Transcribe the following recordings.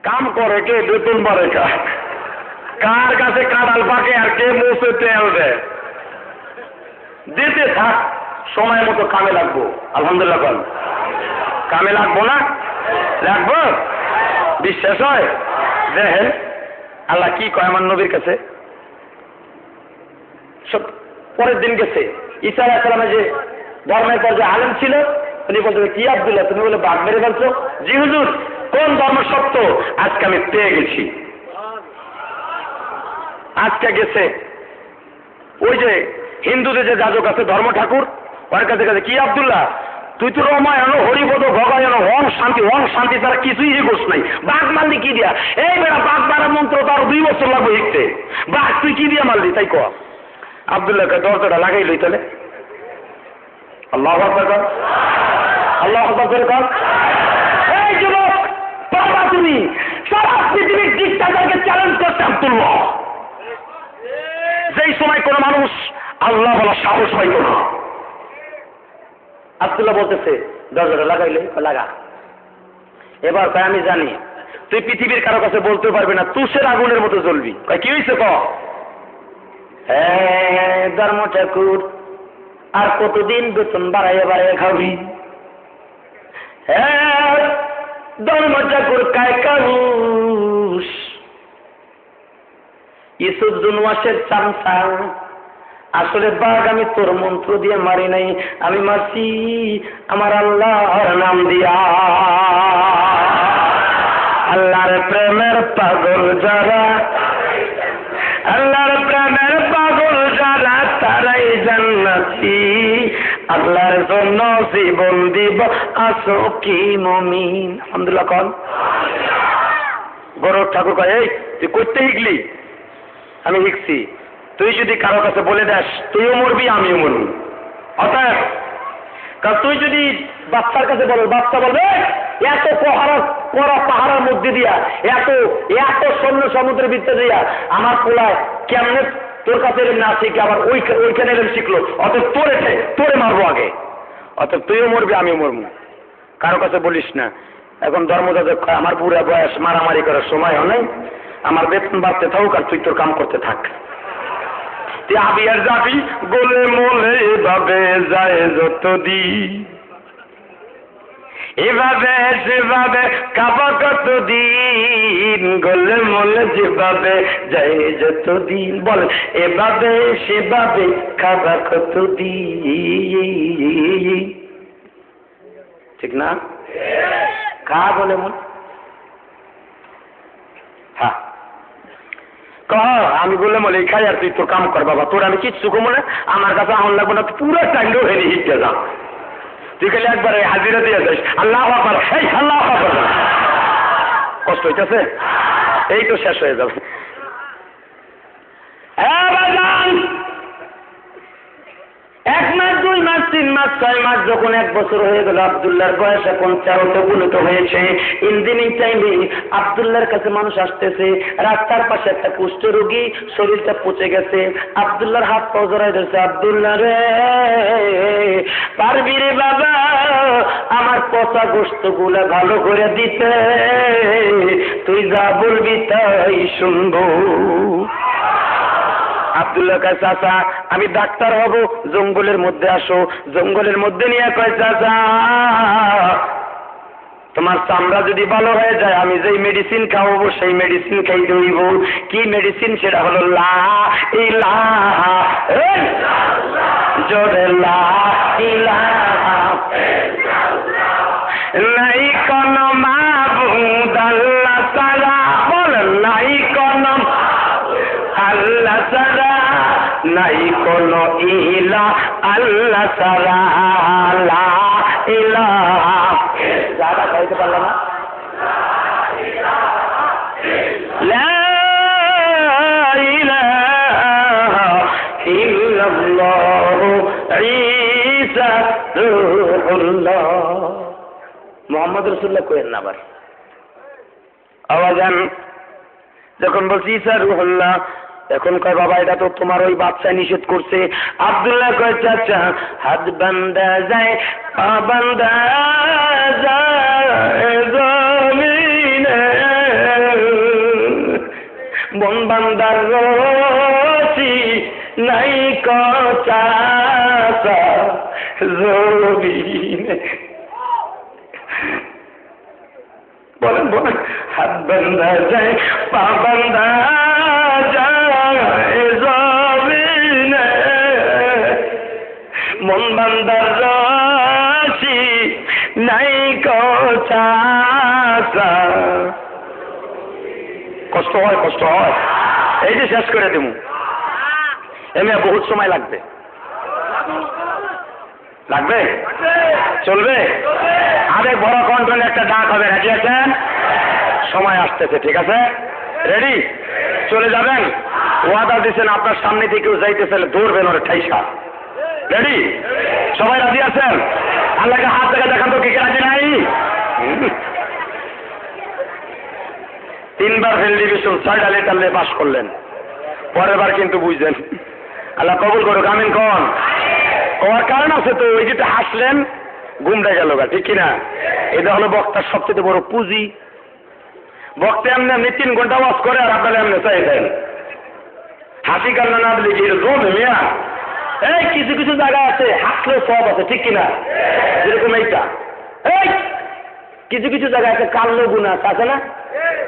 কাম করে কে, বেতন বাড়ে কার কাছে কাঁঠাল পাকে আর কে মুছে তেল দেয়। দিতে থাক, সময় মতো কামে লাগবো। আলহামদুলিল্লাহ বল, কামে লাগবো না? লাগবো। বিশ্বাস হয়? দেখেন আল্লাহ কি কয় আমার নবীর কাছে। সব পরের দিন গেছে ঈসা আলাইহিস সালামের যে ধর্মের পর যে আলেম ছিল, উনি বলতে কি আব্দুল্লাহ তুমি বলে বাঘ মেরে ফেলছো? জি হুজুর, কোন ধর্ম সত্য? আজকে আমি পেয়ে গেছি। আজকে গেছে ওই যে হিন্দুদের যে যাজক আছে ধর্ম ঠাকুর, ওর কাছে কাছে কি আব্দুল্লাহ তুই তো রমায়ণ হরিপদ ভগায়ন ওম শান্তি তারা কিছুই শিখোস নাই, বাঘ মারলি কি দিয়া? এই বেড়া বাঘ মারার মন্ত্র তার 2 বছর লাগবে শিখতে, বাঘ তুই কি দিয়া মারলি? তাই কয়া আব্দুল্লাহকে দরজাটা লাগাই লই তাহলে। আল্লাহু আকবার কর, আল্লাহু আকবার কর। এই যুবক বাবা, তুমি সারা পৃথিবীর ডিক্টাটরকে চ্যালেঞ্জ করতে আব্দুল্লাহ। যেই সময় কোন মানুষ আল্লাহ বলা সাহস পাইত না, আব্দুল্লাহ বলতেছে দরজাটা লাগাইলে লাগা। এবার কয় আমি জানি তুই পৃথিবীর কারো কাছে বলতে পারবি না, তুষের আগুনের মতো জ্বলবি। কয় কি হয়েছে ক? হ্যাঁ ধর্ম ঠাকুর, আর কতদিন বেতন বাড়াইয়া বাড়াইয়া খাবি? হ্যাঁ ধর্ম ঠাকুর কায় কানুষ ইউসুফ জুনওয়াসের চামচা। আসলে বাঘ আমি তোর মন্ত্র দিয়ে মারি নাই, আমি মারছি আমার আল্লাহর নাম দিয়া। আল্লাহর প্রেমের পাগল যারা, আল্লাহর প্রেমের পাগল যারা, তারাই জান্নাতি। আল্লাহর জন্য জীবন দিব আসো কি মুমিন। আলহামদুলিল্লাহ কন। গৌরব ঠাকুর কয় এই তুই করতে শিখলি? আমি শিখছি। তুই যদি কারো কাছে বলে দেস তুইও মরবি আমিও মরবি। অতএব কারণ তুই যদি বাচ্চার কাছে বলো, বাচ্চা বলবে এত কড়া পাহাড়ের মধ্যে দিয়া, এত এত সৈন্য সমুদ্রের ভিতরে দিয়া আমার পোলায় কেমনে তোর কাছে না শিখে আবার ওইখানে এলেন শিখলো, অতএব তোরে মারবো আগে। অতএব তুইও মরবি আমিও মরবো। কারো কাছে বলিস না। এখন ধর্মযাজক আমার বুড়া বয়স, মারামারি করার সময় নাই, আমার বেতন বাড়তে থাকুক আর তুই তোর কাম করতে থাক। তুই আবি আর যাবি গোলে মোলে, এভাবে যায় যতদিন, এভাবে সেভাবে খাবা কতদিন, গোলে মোলে যেভাবে যায় যতদিন। বল এভাবে সেভাবে খাবা কতদিন। ঠিক না? খা বলে মন। হ্যাঁ আমি বললাম বলে খাই আর তুই তোর কাম কর বাবা, তোর আমি কিচ্ছু কমো না, আমার কাছে আহন লাগবো না, পুরো টাইম হেরে হিটতে যা। তুই খালি একবার হাজিরা দিয়ে যাস আল্লাহ আকবার, এই আল্লাহ আকবার। কষ্ট হইতেছে? এই তো শেষ হয়ে যাবে। এক মাস 2 মাস 3 মাস 6 মাস যখন 1 বছর হয়ে গেল, আব্দুল্লাহর বয়স এখন 4তে উপনীত হয়েছে। ইনদিনিং টাইমে আব্দুল্লাহর কাছে মানুষ আসতেছে। রাস্তার পাশে একটা কুষ্ঠ রোগী, শরীরটা পচে গেছে। আব্দুল্লাহর হাত পা জড়াই ধরছে, আব্দুল্লাহ রে পারবি রে বাবা আমার পচা গোশত গুলা ভালো করে দিতে? তুই যা বলবি তাই শুনবো। আব্দুল্লাহ কয় চাচা আমি ডাক্তার হব, জঙ্গলের মধ্যে আসো। জঙ্গলের মধ্যে নিয়ে কয় চাচা তোমার চামড়া যদি ভালো হয়ে যায় আমি যেই মেডিসিন খাওয়াবো সেই মেডিসিন খাইতে হইব। কি মেডিসিন? সেটা হলো লা ইলাহা ইল্লাল্লাহ, জোরে লা ইলাহা ইল্লাল্লাহ, নাই কোনো মাবুদ আল্লাহ ছাড়া। বল নাই কোনো আল্লাহ ছাড়া, নাই কোনো ইলাহ আল্লাহ ছাড়া। লা ইলাহা যারা খাইতে পারল না, লা ইলাহা ইল্লাল্লাহু ঈসা রূহুল্লাহ। মুহাম্মদ রাসূলুল্লাহ কইেন না আবার আওয়াজান যখন বলছি ঈসা রূহুল্লাহ, এখন কয় বাবা এটা তো তোমার ওই বাচ্চা নিষেধ করছে। আব্দুল্লাহ কয় চাচা হাত বান্দা যায় পা বান্দা যায় জমিনে বান্দার রশি নাই কচাসা জমিনে। বলেন বলেন, হাত বান্ধা যায় পা বান্ধা যায় জমিনে, মন বান্দার রশি নাই কচাসা। কষ্ট হয়, কষ্ট হয়। এই যে শেষ করে দেবো, এমনি বহুত সময় লাগবে। লাগবে? চলবে? আরেক বড় কন্ট্রোলে একটা ডাক হবে, রাজি আছেন? সময় আসতেছে, ঠিক আছে? রেডি? চলে যাবেন? ওয়াদা দিচ্ছেন আপনার সামনে থেকে কেউ যাইতেছে, ধরবেন ওর ঠাইসা। রেডি? সবাই রাজি আছেন? আল্লাহকে হাত থেকে দেখান তো, কে কে রাজি নাই? 3 বার ফেল ডিভিশন 6টা লেটার নিয়ে পাস করলেন, পরের বার কিন্তু বুঝলেন। আল্লাহ কবুল করুক, আমিন কোন। ওর কারণ আছে তো, ওই যেটা হাসলেন ঘুমটা গেল গা, ঠিক কিনা? এটা হলো বক্তার সবচেয়ে বড় পুঁজি। বক্তা এমনি এমনি 3 ঘন্টা ওয়াজ করে, আর আপনারা এমনি চাই দেন। হাসি কান্না না দিলে কি জমে মিয়া? এই কিছু কিছু জায়গা আছে হাসলেও সব আছে, ঠিক কিনা? যেরকম এইটা, এই কিছু কিছু জায়গা আছে কান্না গুণা আছে না?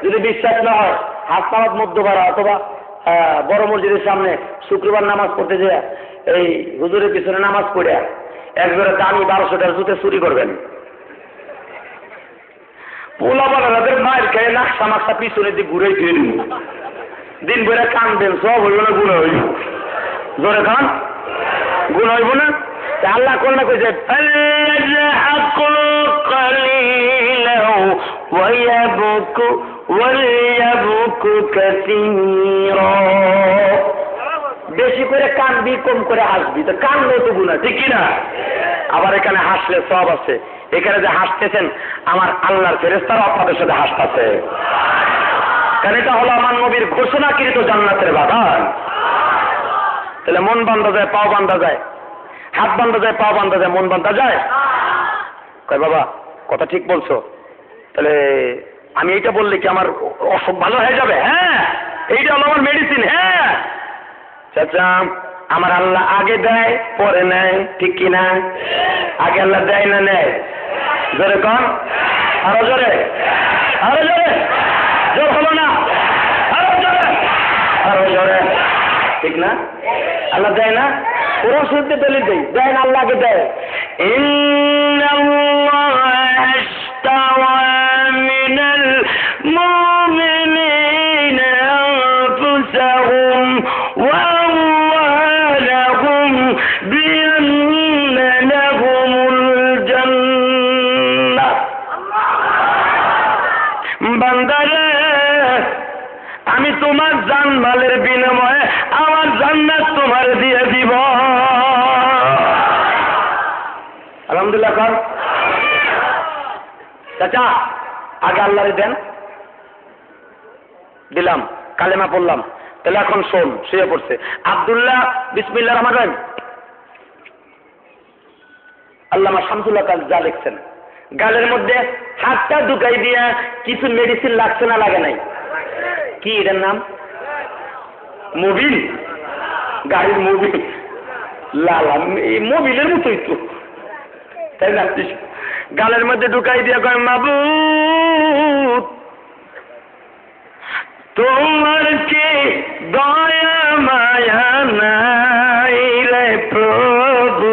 যদি বিশ্বাস না হয়, হাত পাড়াত মধ্যপাড়া অথবা বড় মসজিদের সামনে শুক্রবার নামাজ পড়তে যায়, এই হুজুরের পিছনে নামাজ পড়ে একবারে দামি 1200 টাকার জুতে চুরি করবেন। পোলা বানাদের মায়ের খেয়ে নাকশা মাকশা পিছনের দিকে ঘুরে ফিরে দিন ভরে কানবেন, সব হইব না গুণ হইব। জোরে খান, গুণ হইব না? আল্লাহ কোন না কইছে বেশি করে কানবি, কম করে হাসবি, তো কানলেও তো গুণা, ঠিক কিনা? আবার এখানে হাসলে সব আছে। এখানে যে হাসতেছেন আমার আল্লাহর ফেরেশতারা আপনাদের সাথে হাসতেছে, কারণ এটা হলো আমার নবীর ঘোষণাকৃত জান্নাতের বাগান। তাহলে মন বান্ধা যায়, পাও বান্ধা যায়, হাত বান্ধা যায়, পাও বান্ধা যায়, মন বান্ধা যায়? কয় বাবা কথা ঠিক বলছো, তাহলে আমি এইটা বললে কি আমার অসুখ ভালো হয়ে যাবে? হ্যাঁ, এইটা হলো আমার মেডিসিন। হ্যাঁ চাচা, আমার আল্লাহ আগে দেয় পরে নেয়, ঠিক কিনা? আগে আল্লাহ দেয় না নেয়? জোরে কন, আরো জোরে, আরো জোরে, জোর হলো না, আরো জোরে, আরো জোরে, ঠিক না? আল্লাহ দেয় না? পুরো শুনতে পেলে দেয় না, আল্লাহ আগে দেয়। বান্দারে, আমি তোমার জানমালের বিনিময়ে আমার জান্নাত তোমার দিয়ে দিব। আলহামদুলিল্লাহ কর। চাচা আগে আল্লাহরে দেন, দিলাম, কালেমা পড়লাম, তাহলে এখন শোন, শুয়ে পড়ছে। আব্দুল্লাহ বিসমিল্লাহির রহমানির রহিম। আল্লামা শামসুল্লাহ কাজ যা লিখছেন, গালের মধ্যে হাতটা ঢুকাই দিয়া কিছু মেডিসিন লাগছে না লাগে নাই? কি এটার নাম? মোবিল, গাড়ির মোবিল। লালা এই মোবিলের মতোই তো, তাই না? গালের মধ্যে ঢুকাই দিয়া কয় মাবুদ তোমার কি দয়া মায়া নাই রে প্রভু,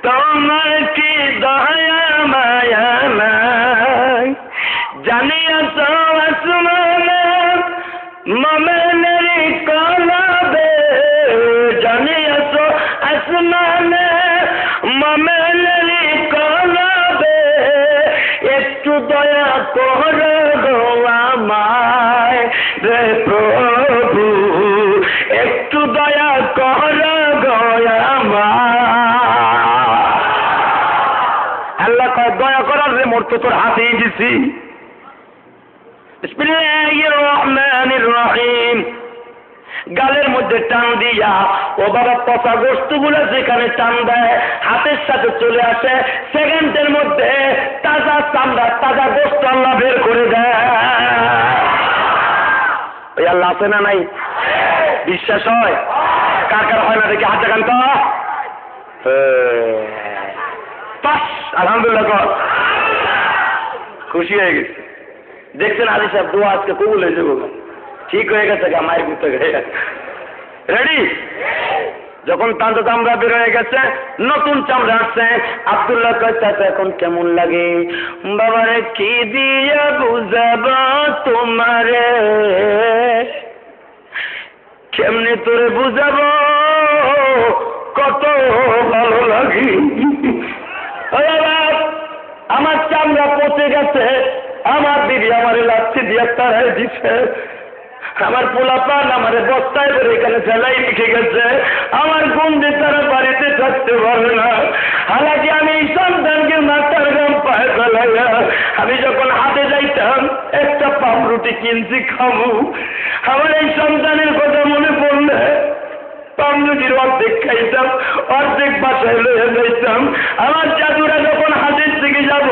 তোমার কি দয়া মায়া নাই? জানিয়াছ আসমানে মোমেনের কলবে, জানিয়াছ আসমানে মোমেনের কলবে, একটু দয়া কর গো আমায় রে প্রভু, একটু দয়া কর গো আমায়। আল্লাহ কয় দয়া করার রে মোর তো তোর হাতেই দিছি। বিসমিল্লাহির রহমানির রহিম। গালের মধ্যে টান দিয়া ও বাবা পচা গোস্তগুলো যেখানে টান দেয় হাতের সাথে চলে আসে, সেকেন্ডের মধ্যে তাজা চামড়া তাজা গোস্ত আল্লাহ বের করে দেয়। ওই আল্লাহ আছে না নাই? বিশ্বাস হয়? কার কার হয় না দেখি হাত দেখান তো। পাস, আলহামদুলিল্লাহ কর। খুশি হয়ে গেছে। দেখছেন আলী সাহেব দোয়া আজকে কবুল হয়ে যাবো, ঠিক হয়ে গেছে গা মায়ের ঘুরতে গিয়ে। রেডি? যখন তান্ত চামড়া বের হয়ে গেছে, নতুন চামড়া আসছে, আব্দুল্লাহ চাচা এখন কেমন লাগে? বাবারে কি দিয়া বুঝাবো তোমারে, কেমনে তোরে বুঝাবো কত ভালো লাগে। আমার চামড়া পচে গেছে, আমার দিদি আমারে লাচ্ছি দিয়া তারাই দিছে, আমার পোলাপান আমারে বস্তায় করে এখানে ফেলাই রেখে গেছে, আমার বন্ধু তারা বাড়িতে থাকতে পারে না। হালাকি আমি এই সন্তানকে মাথার গাম পায়ে ফেলাইয়া আমি যখন হাতে যাইতাম একটা পাউরুটি কিনছি খাবো, আমার এই সন্তানের কথা মনে পড়লে পাউরুটির অর্ধেক খাইতাম, অর্ধেক বাসায় লয়ে যাইতাম। আমার জাদুরা যখন হাতের থেকে যাব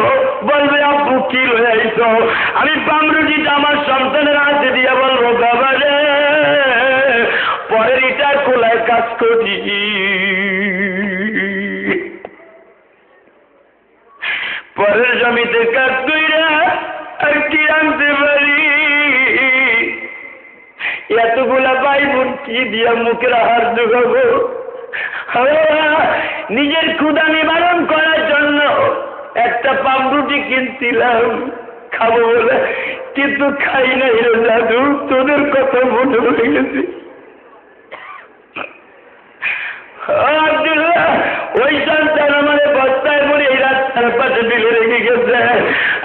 বলবে আব্বু কি লয়ে আইছ, আমি পাউরুটিটা আমার সন্তানের হাতে দিয়ে বলবো বাবা রে পরের ইটার খোলায় কাজ করি, পরের জমিতে কাজ কইরা আর কি আনতে পারি, এতগুলা ভাই বোন কি দিয়া মুখের আহার জোগাবো। নিজের ক্ষুধা নিবারণ করার জন্য একটা পাউরুটি কিনছিলাম খাবো বলে, কিন্তু খাই নাই রে দাদু, তোদের কথা মনে হয়ে গেছে। ওই সন্তান আমার বস্তায় পরে এই রাস্তার পাশে ফেলে রেখে গেছে।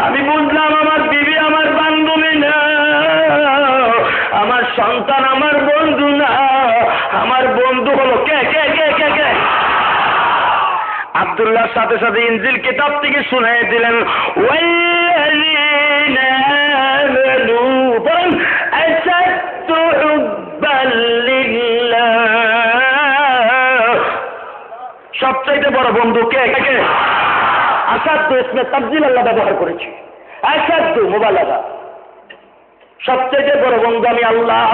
আমি বুঝলাম আমার বিবি আমার বান্ধবী না, আমার সন্তান আমার বন্ধু না, আমার বন্ধু হলো কে কে কে কে কে আব্দুল্লাহর সাথে সাথে ইনজিল কিতাব থেকে শুনাই দিলেন, সবচাইতে বড় বন্ধু কে কে? আসাদু ইসমে তাবজিল আল্লাহ ব্যবহার করেছে, আসাদু মুবালাগা, সবচাইতে বড় বন্ধু আমি আল্লাহ।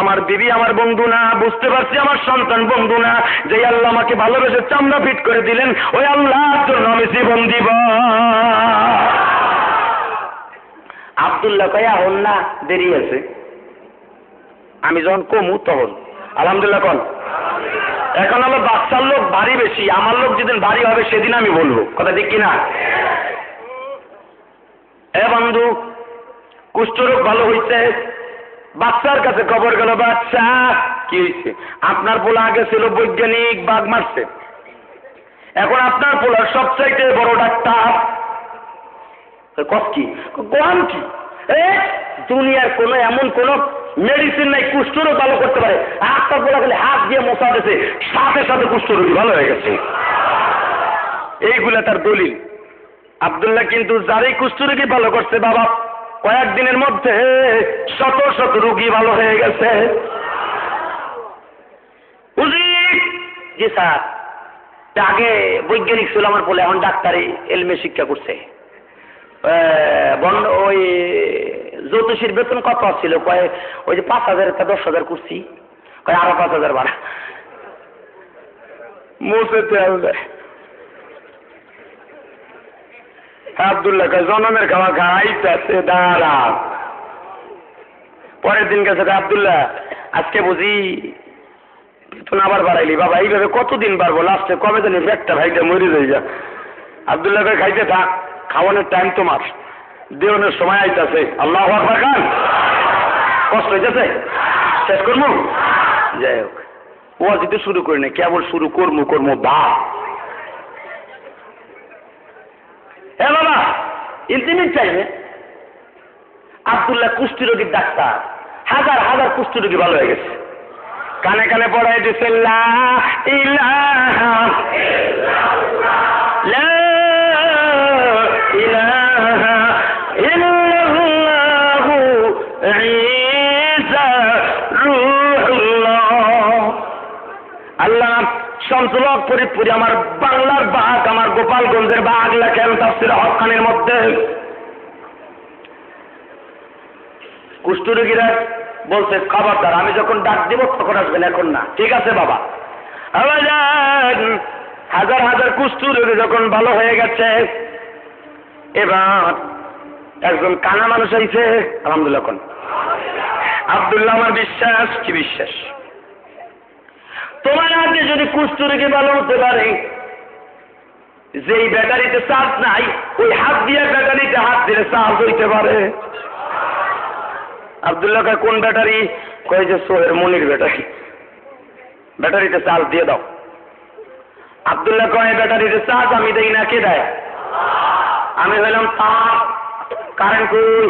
আমার বিবি আমার বন্ধু না, বুঝতে পারছি আমার সন্তান বন্ধু না, যে আল্লাহ আমাকে ভালোবেসে চামড়া ফিট করে দিলেন ওই আল্লাহর জন্য আমি জীবন দিব। আব্দুল্লাহ কয়া হন না, দেরি আছে, আমি যখন কমু তখন আলহামদুলিল্লাহ কন। এখন হলো বাচ্চার লোক ভারী বেশি, আমার লোক যেদিন ভারী হবে সেদিন আমি বলবো, কথা ঠিক কিনা? এ বন্ধু, কুষ্ঠরোগ ভালো হইছে, বাচ্চার কাছে খবর গেল, বাচ্চা কি হয়েছে? আপনার পোলা আগে ছিল বৈজ্ঞানিক, বাঘ মারছে, এখন আপনার পোলার সবচাইতে বড় ডাক্তার। কস কি কোন কি? দুনিয়ার কোন এমন কোন মেডিসিন নাই কুষ্ঠরোগ ভালো করতে পারে। আপনার পোলা খালি হাত দিয়ে মশা দিয়েছে, সাথে সাথে কুষ্ঠরোগী ভালো হয়ে গেছে। এইগুলা তার দলিল। আব্দুল্লাহ কিন্তু যারই কুষ্ঠরোগী ভালো করছে বাবা, কয়েকদিনের মধ্যে শত শত রোগী ভালো হয়ে গেছে। জি স্যার, আগে বৈজ্ঞানিক ছিল আমার বলে, এখন ডাক্তারি এলমে শিক্ষা করছে। ওই জ্যোতিষীর বেতন কত ছিল? কয় ওই যে 5,000 10,000 করছি, কয় আরো 5,000 বাড়া মুছে তেল দেয়। আব্দুল্লাহ জনমের খাওয়া খাইতেছে, দাঁড়া। পরের দিন গেছে, আব্দুল্লাহ আজকে বুঝি বেতন আবার বাড়াইলি? বাবা এইভাবে কতদিন বাড়বো, লাস্টে কবে জানি একটা ভাইটা মরে যাই যা। আব্দুল্লাহ খাইতে থাক, খাওয়ানোর টাইম তোমার, দেওয়ানোর সময় আইতাছে। আল্লাহু আকবার খান। কষ্ট হইতেছে, শেষ করবো। যাই হোক, ও যদি শুরু করি না, কেবল শুরু করবো বা। হ্যাঁ বাবা, ইন্টিমেট টাইমে আব্দুল্লাহ কুষ্ঠরোগীর ডাক্তার, হাজার হাজার কুষ্ঠরোগী ভালো হয়ে গেছে। কানে কানে পড়াই দিছে লা ইলাহা ইল্লাল্লাহ, লা ইলাহা ইল্লাল্লাহু ঈসা রূহুল্লাহ। আল্লাহ শামসুল হক ফরিদপুরি আমার বাংলার বাঘ, আমার গোপালগঞ্জের বাঘ লেখেন তাফসীরে হক্কানির মধ্যে, কুষ্ঠ রোগীরা বলছে খবরদার, আমি যখন ডাক দিব তখন আসবেন, এখন না। ঠিক আছে বাবা। হাজার হাজার কুষ্ঠ রোগী যখন ভালো হয়ে গেছে, এবার একজন কানা মানুষ আইছে। আলহামদুলিল্লাহ। কোন আব্দুল্লাহ, আমার বিশ্বাস, কি বিশ্বাস, তোমার হাতে যদি কুষ্ঠ রোগী ভালো হতে পারে, যেই ব্যাটারিতে চার্জ নাই ওই হাত দিয়ে ব্যাটারিতে হাত দিলে চার্জ হইতে পারে। আব্দুল্লাহ কয় কোন ব্যাটারি? কয় যে সোহের মনির ব্যাটারি, ব্যাটারিতে চার্জ দিয়ে দাও। আব্দুল্লাহ কয় ব্যাটারিতে চার্জ আমি দেই না, কে দেয়? আমি হইলাম তার। কারেন্ট কই?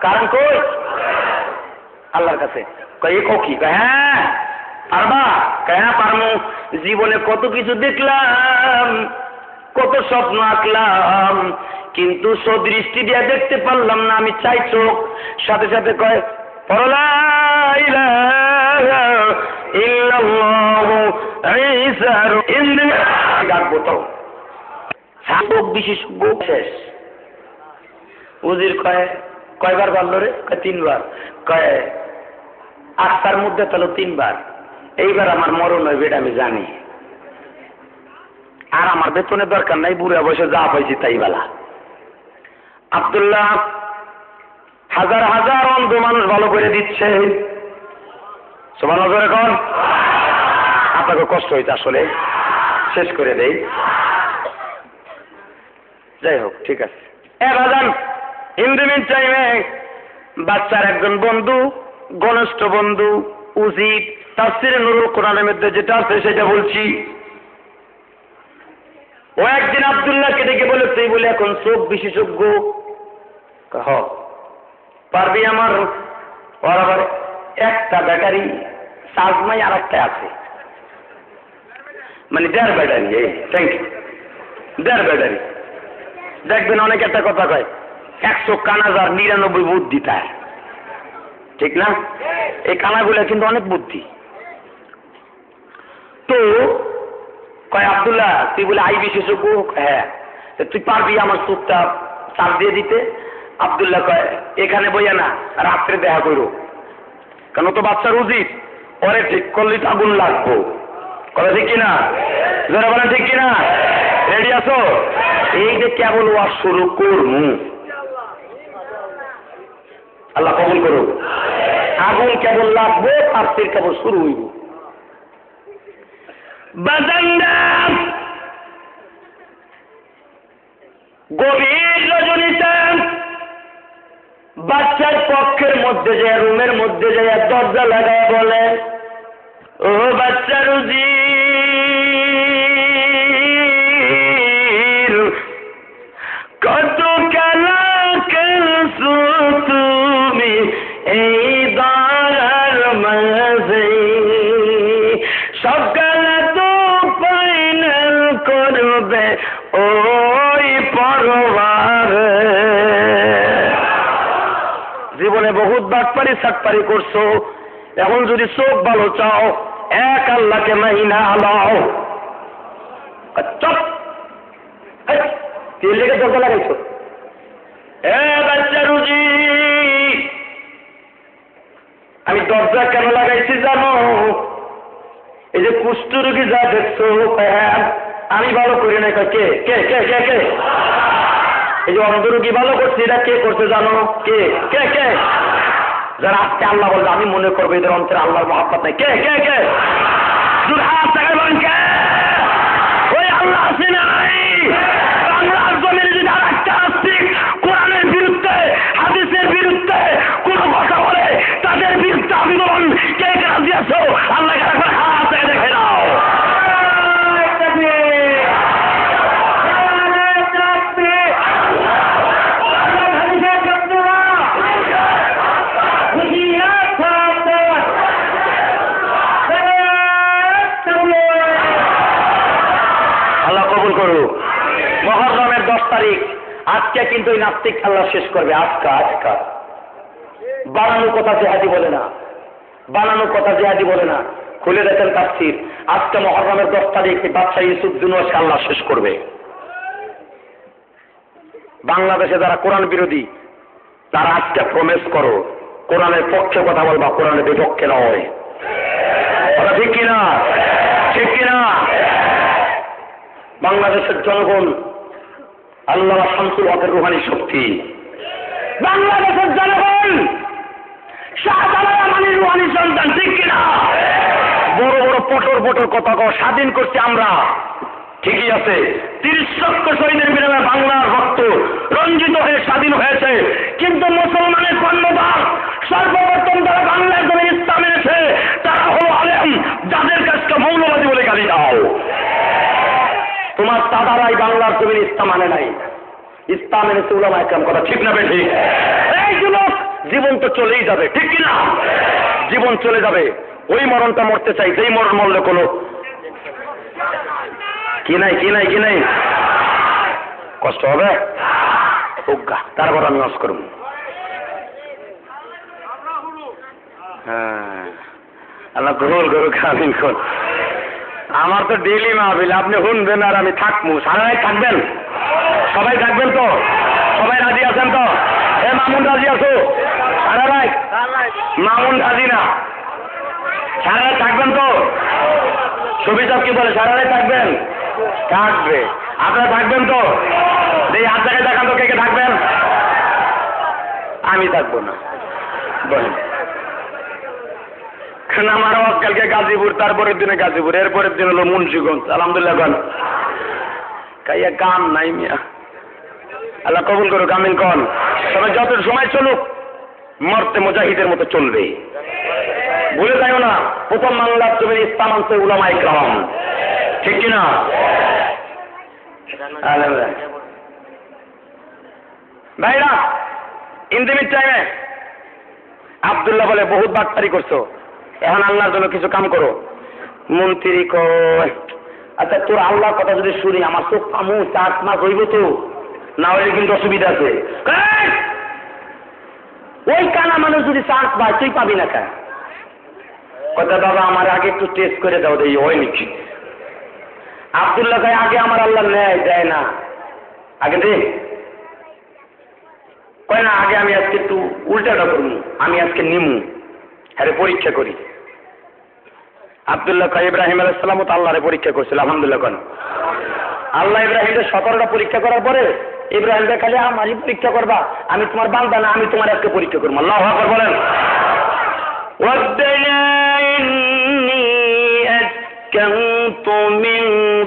কারেন্ট কই? আল্লাহর কাছে। কয় কি? হ্যাঁ পারবা? হ্যাঁ পারমু। জীবনে কত কিছু দেখলাম, কত স্বপ্ন আঁকলাম, কিন্তু সদৃষ্টি দিয়ে দেখতে পারলাম না। আমি চাই চোখ। সাথে সাথে কয় ডাকবো তো বিশেষজ্ঞ শেষ। উজির কয়বার পারলো রে? তিনবার। কয় আটটার মধ্যে তাহলে তিনবার। এইবার আমার মরণ হইবে, এটা আমি জানি। আর আমার বেতনের দরকার নাই, বুড়া বয়সে যা পাইছি তাই বেলা। আব্দুল্লাহ হাজার হাজার অন্ধ মানুষ ভালো করে দিচ্ছে। সুবহানাল্লাহ। এখন আপনাকে কষ্ট হইতে আসলে শেষ করে দেই। যাই হোক, ঠিক আছে। বাজান, ইন্দ্রমিন টাইমে বাচ্চার একজন বন্ধু, ঘনিষ্ঠ বন্ধু উজির তাফসীরে নুরুল কোরআনের মধ্যে যেটা আছে সেটা বলছি। ও একদিন আব্দুল্লাহকে ডেকে বলে, তুই বলে এখন চোখ বিশেষজ্ঞ, পারবি আমার? ওর আবার একটা ব্যাটারি চার্জ নাই, আর একটা আছে, মানে 1.5 ব্যাটারি। এই থ্যাংক ইউ, 1.5 ব্যাটারি। দেখবেন অনেক একটা কথা কয়, 100 কানা যার 99 বুদ্ধি তার, ঠিক না? এই কানাগুলো কিন্তু অনেক বুদ্ধি। তো কয় আব্দুল্লাহ তুই বলে আই বিশেষজ্ঞ? হ্যাঁ। তুই পারবি আমার চোখটা চাপ দিয়ে দিতে? আব্দুল্লাহ কয় এখানে বইয়া না, রাত্রে দেখা করো, কেন তো বাচ্চার উচিত, পরে ঠিক করলে তো আগুন লাগবো। কথা ঠিক কিনা? যারা বলেন ঠিক কিনা? রেডি আছো? এই যে কেবল ওয়াজ শুরু করবো, আল্লাহ কবুল করো। আগুন কেবল লাগবে, তাফসীর কেবল শুরু হইব। বাজান্দা গভীর রজনীতে বাচ্চার পক্ষের মধ্যে যায়, রুমের মধ্যে যায়, দরজা লাগায় বলে, ও বাচ্চা রুজি, কত খেলা খেলছো তুমি এই দয়ার মাঝে, সকালে তো ফাইনাল করবে ওই পরবারে। জীবনে বহুত বাটপারি সাটপারি করছো, এখন যদি চোখ ভালো চাও, এক আল্লাহকে মাইনা আলাও। চপ তেল লেগে দরজা লাগাইছো? বাচ্চা রুজি, আমি দরজা কেন লাগাইছি জানো? এই যে কুষ্ঠ রোগী যা দেখছো, আমি ভালো করি না। কে কে কে কে কে? এই যে অন্ধ রোগী ভালো করছে, এটা কে করছে জানো? কে কে কে? যারা আজকে আল্লাহ বলবে, আমি মনে করবো এদের অন্তরে আল্লাহর মহব্বত নাই। কে কে কে? কে? ওই আল্লাহ আছে নাই? বাংলার জমিনে যদি আর একটা আস্তিক কোরআনের বিরুদ্ধে, হাদিসের বিরুদ্ধে কোন কথা বলে, তাদের বিরুদ্ধে আন্দোলন কে কে রাজি আছো? আল্লাহ হাত থেকে দেখে নাও। মুহররমের 10 তারিখ, আজকে কিন্তু এই নাস্তিক আল্লাহ শেষ করবে। আজকা বানানো কথা জিহাদি বলে না, বানানো কথা জিহাদি বলে না। খুলে দেখেন তাফসীর, আজকে মুহররমের 10 তারিখ বাদশাহ ইউসুফ জুনুয়াসকে আল্লাহ শেষ করবে। বাংলাদেশে যারা কোরআন বিরোধী, তারা আজকে প্রমিস করো কোরআনের পক্ষে কথা বলবা, কোরআনের বিপক্ষে নয়। কথা ঠিক কিনা? ঠিক কিনা? বাংলাদেশের জনগণ আল্লাহ শামসুল হকের রুহানি শক্তি, বাংলাদেশের জনগণ শাহজালাল আমানির রুহানি সন্তান, ঠিক কিনা? বড় বড় পটর পটর কথা স্বাধীন করছি আমরা, ঠিকই আছে। 30 লক্ষ শহীদের বিনিময়ে বাংলার রক্ত রঞ্জিত হয়ে স্বাধীন হয়েছে, কিন্তু মুসলমানের কর্মভাগ সর্বপ্রথম যারা বাংলার জন্য ইসলাম এনেছে তারা হলো আলেম, যাদের কাছকে মৌলবাদী বলে গালি দাও। তোমার দাদারাই বাংলার জমিন ইসলাম আনে নাই, ইসলাম এনেছে উলামা একরাম। কথা ঠিক না বেশি? এই যুবক, জীবন তো চলেই যাবে, ঠিক কিনা? জীবন চলে যাবে, ওই মরণটা মরতে চাই যেই মরণ মরলে কোনো কি নাই কি নাই কি নাই, কষ্ট হবে উজ্ঞা, তারপর আমি নষ্ট করব। হ্যাঁ, আল্লাহ কবুল করুক, আমিন। আমার তো ডেইলি মাহফিল, আপনি শুনবেন আর আমি থাকবো। সারা রাত থাকবেন? সবাই থাকবেন তো? সবাই রাজি আছেন তো? এ মামুন রাজি আছো? সারা রাত? মামুন রাজি না? সারা রাত থাকবেন তো? সুবিধা কি বলে সারা রাত থাকবেন? থাকবে। আপনারা থাকবেন তো? এই হাত জায়গায় দেখান তো, কে কে থাকবেন? আমি থাকবো না, বলেন। আমার কালকে গাজীপুর, তারপরের দিনে গাজীপুর, এরপরের দিন হলো মুন্সিগঞ্জ। আলহামদুলিল্লাহ গান কাইয়া গান নাই মিয়া, আল্লাহ কবুল করুক, আমিন কন। তবে যত সময় চলুক মরতে মুজাহিদের মতো চলবে, ভুলে যাইও না। প্রথম বাংলার জমির ইসলাম আনছে উলামা ইকরাম, ঠিক কিনা? ভাইরা, ইন্দিমির টাইমে আব্দুল্লাহ বলে বহুত বাটপারি করছো, এখন আল্লাহর জন্য কিছু কাম করো। মন্ত্রী কয়, আচ্ছা তোর আল্লাহর কথা যদি শুনি আমার চোখ পামু 4 মাস হইব তো, না হলে কিন্তু অসুবিধা আছে। ওই কানা মানুষ যদি চান্স পায় তুই পাবি না কেন? কথা বাবা আমার আগে একটু টেস্ট করে দাও, দেই হয় নাকি। আব্দুল্লাহ ভাই আগে আমার আল্লাহ নেয় দেয় না, আগে দে। কয় না, আগে আমি আজকে একটু উল্টাটা করবো, আমি আজকে নিমু, হ্যাঁ পরীক্ষা করি। আব্দুল্লাহ কয় ইব্রাহিম আলাইহিস সালাম তো আল্লাহরে পরীক্ষা করছিল। আলহামদুলিল্লাহ কেন? আল্লাহ ইব্রাহিমকে 17টা পরীক্ষা করার পরে ইব্রাহিম খালি আমারই পরীক্ষা করবা, আমি তোমার বান্দা না, আমি তোমার আজকে পরীক্ষা করবো। আল্লাহু আকবার বলেন। ওয়াদ্দানা ইন্নী আসকানতু মিন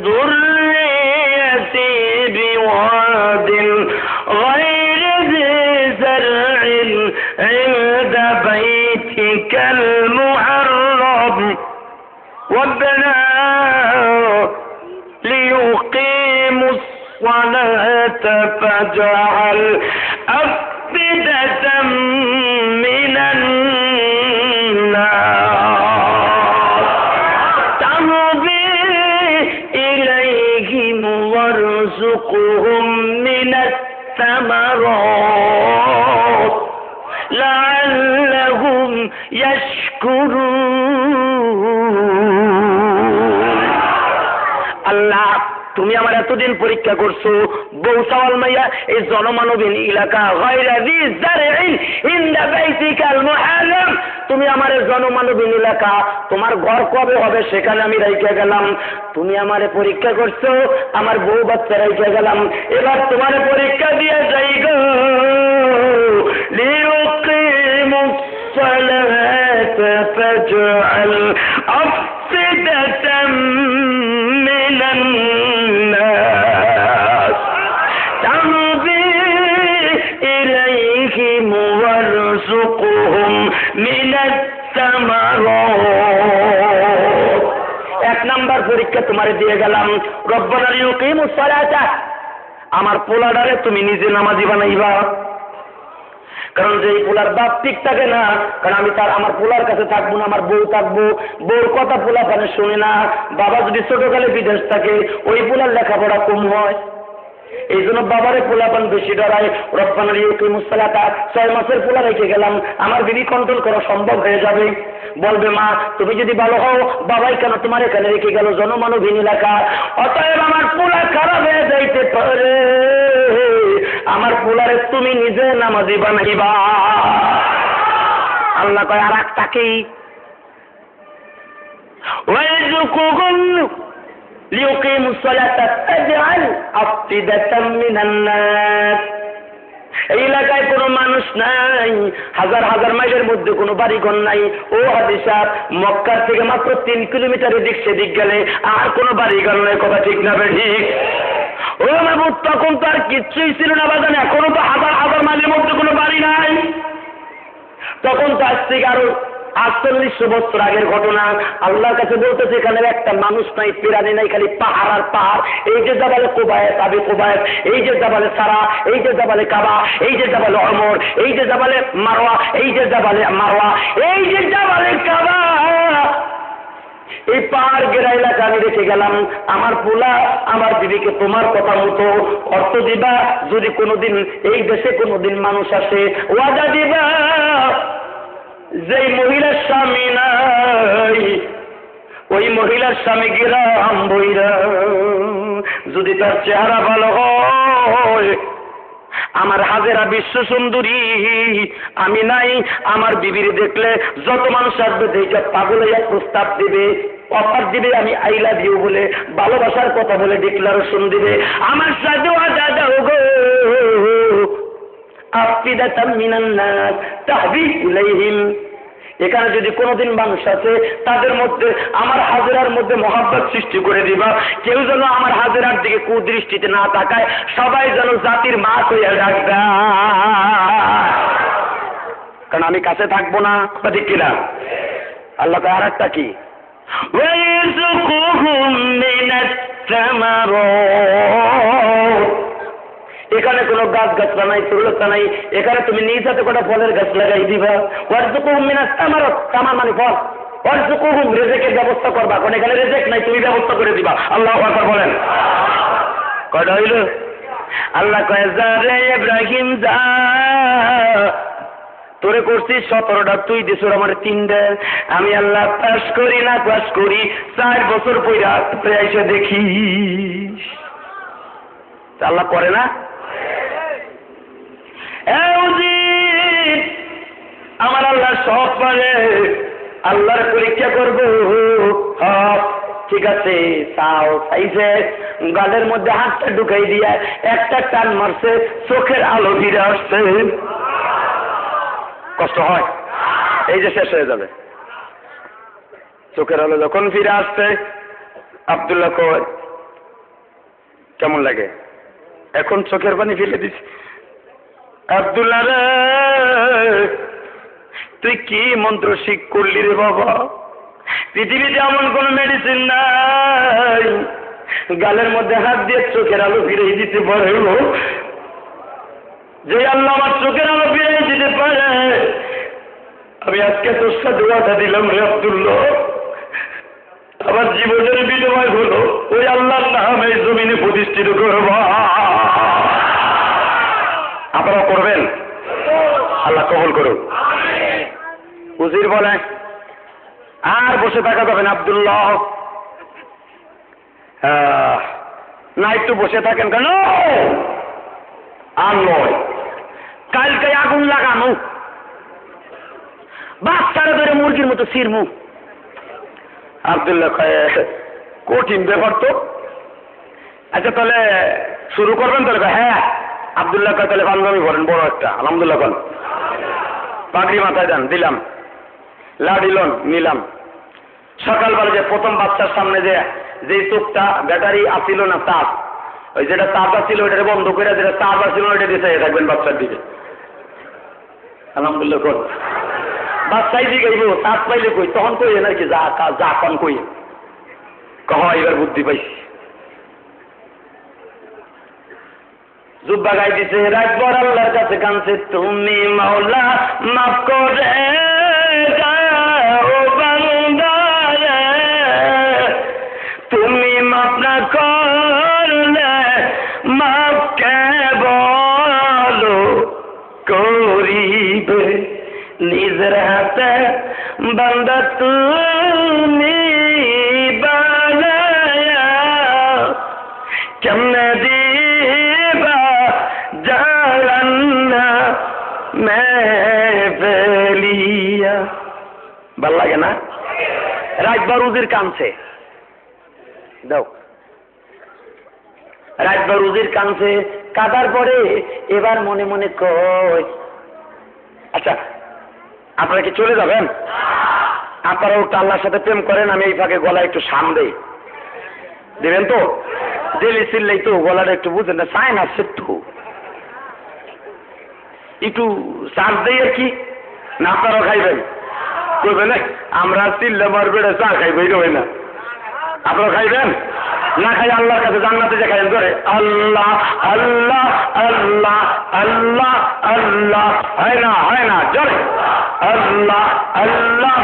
যুররিয়্যাতি বিওয়াদিন গায়রি ذي زرع عند بيتك المحرم ربنا ليقيموا الصلاة فاجعل أفئدة من الناس تهوي إليهم وارزقهم من الثمرات لعلهم يشكرون। আল্লাহ তুমি আমার এতদিন পরীক্ষা করছো, বউ সাওয়াল মাইয়া এই জনমানবহীন এলাকা গায়রা ذي زرع عند بيتك المحرم, তুমি আমার জনমানবহীন এলাকা, তোমার ঘর কবে হবে সেখানে আমি রাইখা গেলাম। তুমি আমারে পরীক্ষা করছো, আমার বউ বাচ্চা রাইখা গেলাম, এবার তোমার পরীক্ষা দিয়ে যাই গো। লিউকিমুস সালাতা ফাজআল আফিদাতাম মিনান নাস তাহবি ইলাইহিম ওয়ারযুকহুম মিনাত সামারাত। 1 নাম্বার পরীক্ষা তোমারে দিয়ে গেলাম, রব্বানা লিউকিমুস সালাতা, আমার পোলাডারে তুমি নিজে নামাজি বানাইবা। কারণ যে পোলার বাপ ঠিক থাকে না, কারণ আমি তার আমার পোলার কাছে থাকবো না, আমার বউ থাকবো, বউর কথা পোলা পানে শুনে না। বাবা যদি ছোটকালে বিদেশ থাকে ওই পোলার লেখাপড়া কম হয়, এই জন্য বাবারে পোলাপান বেশি ডরায়। রব্বানা লিউকিমুস সালাতা, 6 মাসের পোলা রেখে গেলাম, আমার বিবি কন্ট্রোল করা সম্ভব হয়ে যাবে। বলবে মা তুমি যদি ভালো হও বাবাই কেন তোমার এখানে রেখে গেল জনমানবহীন এলাকা, অতএব আমার পোলা খারাপ হয়ে যাইতে পারে, আমার পোলারে তুমি তুমি নিজে নামাজি বানাইবা। আল্লাহ কয় আর একটাকেই ওয়াইযুকুহুম লিয়ুকিমুস সালাতা তাজআল আফিদাতাম মিনান নাস। এই এলাকায় কোনো মানুষ নাই, হাজার হাজার মাইলের মধ্যে কোনো বাড়িঘর নাই। ও হাজী সাহেব, মক্কার থেকে মাত্র 3 কিলোমিটার এদিক সেদিক গেলে আর কোনো বাড়িঘর নাই, কথা ঠিক না ঠিক? ও মাহবুব, তখন তো আর কিচ্ছুই ছিল না বাজান, এখনো তো হাজার হাজার মাইলের মধ্যে কোনো বাড়ি নাই। তখন তো আজ থেকে আরো 4800 বছর আগের ঘটনা। আল্লাহর কাছে বলতেছে এখানে একটা মানুষ নাই, পিরানি নাই, খালি পাহাড় আর পাহাড়। এই যে জাবালে কুবায়েত, আবি কুবায়েত, এই যে জাবালে সারা, এই যে জাবালে কাবা, এই যে জাবালে ওমর, এই যে জাবালে মারওয়া, এই যে জাবালে মারওয়া, এই যে জাবালে কাবা। এই পাহাড় ঘেরা এলাকা আমি রেখে গেলাম। আমার পোলা আমার বিবিকে তোমার কথা মতো অর্থ দিবা। যদি কোনোদিন এই দেশে কোনোদিন মানুষ আসে, ওয়াদা দিবা যেই মহিলার স্বামী নাই, ওই মহিলার স্বামী গিরাম বইরা, যদি তার চেহারা ভালো হয়, আমার হাজেরা বিশ্ব সুন্দরী, আমি নাই, আমার বিবির দেখলে যত মানুষ আসবে দেখে পাগল হইয়া প্রস্তাব দিবে, অফার দিবে, আমি আই লাভ ইউ বলে, ভালোবাসার কথা বলে ডিক্লারেশন দিবে, আমার সাথে ওয়াদা দাও গো। আফিদাতাম মিনান নাস তাহবি ইলাইহিম। এখানে যদি কোনোদিন মানুষ আছে, তাদের মধ্যে আমার হাজেরার মধ্যে মহব্বত সৃষ্টি করে দিবা। কেউ যেন আমার হাজেরার দিকে কুদৃষ্টিতে না তাকায়, সবাই যেন জাতির মা হইয়া ডাকবে, কারণ আমি কাছে থাকবো না, ঠিক কিনা? আল্লাহ আর একটা কি, ওয়াইযুকুহুম মিনাস সামারাত। এখানে কোনো গাছ গাছলা নাই, তরুলতা নাই, এখানে তুমি নিজ হাতে কটা ফলের গাছ লাগাই দিবা। ওয়ারযুকুহুম মিনাস সামারাত, সামার মানে ফল। ওয়ারযুকুহুম, রিজিকের ব্যবস্থা করবা, কারণ এখানে রিজিক নাই, তুমি ব্যবস্থা করে দিবা। আল্লাহু আকবার বলেন। কয়টা হইল? আল্লাহ কয় যা রে ইব্রাহিম যা, তোরে করছি 17টা, তুই দিছ আমার 3টা। আমি আল্লাহ পাস করি না পাস করি, 4 বছর পইরা এসে দেখি। আল্লাহ করে না? আমার আল্লাহ সব পারে, আল্লাহর পরীক্ষা করবো। ঠিক আছে, চাও চাইছে, গালের মধ্যে হাতটা ঢুকাই দিয়া একটা টান মারছে, চোখের আলো ফিরে আসছে। কষ্ট হয়? এই যে শেষ হয়ে যাবে। চোখের আলো যখন ফিরে আসছে, আব্দুল্লাহ কয় কেমন লাগে? এখন চোখের পানি ফেলে দিছি। আব্দুল্লাহ রে, তুই কি মন্ত্র শিখ করলি রে বাবা? পৃথিবীতে এমন কোন মেডিসিন নাই, গালের মধ্যে হাত দিয়ে চোখের আলো ফিরে দিতে পারে। যে আল্লাহ আমার চোখের আলো ফিরে দিতে পারে, আমি আজকে তোর সাথে ওয়াদা দিলাম রে আব্দুল্লাহ, আমার জীবনের বিনিময় হলো ওই আল্লাহর নাম এই জমিনে প্রতিষ্ঠিত করবা। আপনারা করবেন? আল্লাহ কবুল করুন। উজির বলে আর বসে থাকা যাবেন আব্দুল্লাহ, না একটু বসে থাকেন। কেন? আর নয়, কালকে আগুন লাগানো, বাচ্চারা ধরে মুরগির মতো ছিড়মু। আব্দুল্লাহ কঠিন ব্যাপার তো। আচ্ছা তাহলে শুরু করবেন? তাহলে হ্যাঁ। আব্দুল্লাহ তাহলে পাঞ্জাবি পড়েন বড় একটা, আলহামদুলিল্লাহ বল, পাগড়ি মাথায় দেন, দিলাম, লাঠি লন, নিলাম। সকালবেলা যে প্রথম বাচ্চার সামনে যে চোখটা ব্যাটারি আসিল না, তাপ, ওই যেটা তাপ আসছিল ওইটা বন্ধ করে, যেটা তাপ আসছিল ওইটা দিয়ে থাকবেন বাচ্চার দিকে। আলহামদুলিল্লাহ কর। বাচ্চাই দিকে তাপ পাইলে কই, তখন কই নাকি যা কন কই কহ, এবার বুদ্ধি পাইছি। জুব্বা গাই দিছে, রাতভর আল্লাহর কাছে কাঁদছে, তুমি মাওলা মাফ করে দাও বান্দারে, তুমি মাফ না করলে মাফ কে বলো করিবে, নিজের হাতে বান্দা তুমি বানায়া কেমনে দিবা জান্নাত। মেলিয়া। ভাল লাগে না? রাতবার উজির কানছে, দাও রাতবার উজির কানছে, কাদার পরে এবার মনে মনে কয়, আচ্ছা আপনারা কি চলে যাবেন? আপনারাও একটু আল্লাহর সাথে প্রেম করেন, আমি এই ফাঁকে গলায় একটু সাম দেই, দেবেন তো? জেলি চিল্লাই তো গলাটা একটু বুঝেন না, চায় না একটু চার্জ দেই আর কি। না আপনারাও খাইবেন? করবেন আমরা চিল্লে মারবে চা খাইবে, হয় না? আপনারা খাইবেন? না খাই আল্লাহর কাছে জান্নাতে যে খাইবেন করে আল্লাহ আল্লাহ আল্লাহ আল্লাহ আল্লাহ, হয় না? হয় না? জোরে আল্লাহ আল্লাহ।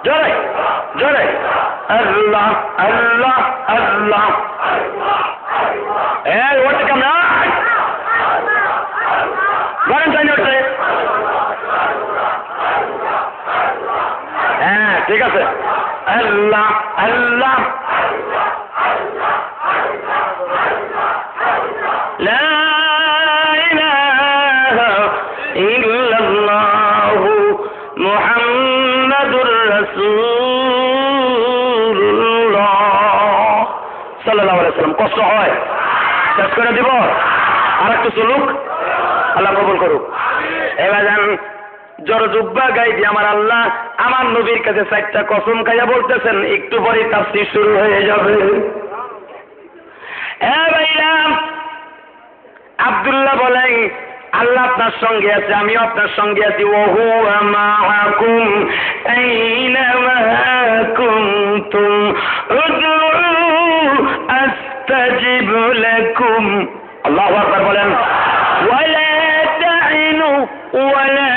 জোরে জোরে আল্লাহ আল্লাহ আল্লাহ। এই ওটা কেমন গরম চাই না? হ্যাঁ ঠিক আছে, আল্লাহ আল্লাহ। লা ইলাহা ইল্লাল্লাহু মুহাম্মাদুর রাসূলুল্লাহ সাল্লাল্লাহু আলাইহি ওয়াসাল্লাম। কষ্ট হয়? শেষ করে দিব? আর একটু চলুক, আল্লাহ কবুল করুক। এবার যান জড় জুব্বা গাই দিয়ে আমার আল্লাহ আমার নবীর কাছে 4টা কসম খাইয়া বলতেছেন, একটু পরে তাফসীর শুরু হয়ে যাবে। আব্দুল্লাহ বলেন, আল্লাহ আপনার সঙ্গে আছে, আমিও আপনার সঙ্গে আছি। ওহু মাআকুম আইনামা কুনতুম উদউ আস্তাজিব লাকুম। আল্লাহু আকবার বলেন। ওয়ালা তাইনু ওয়ালা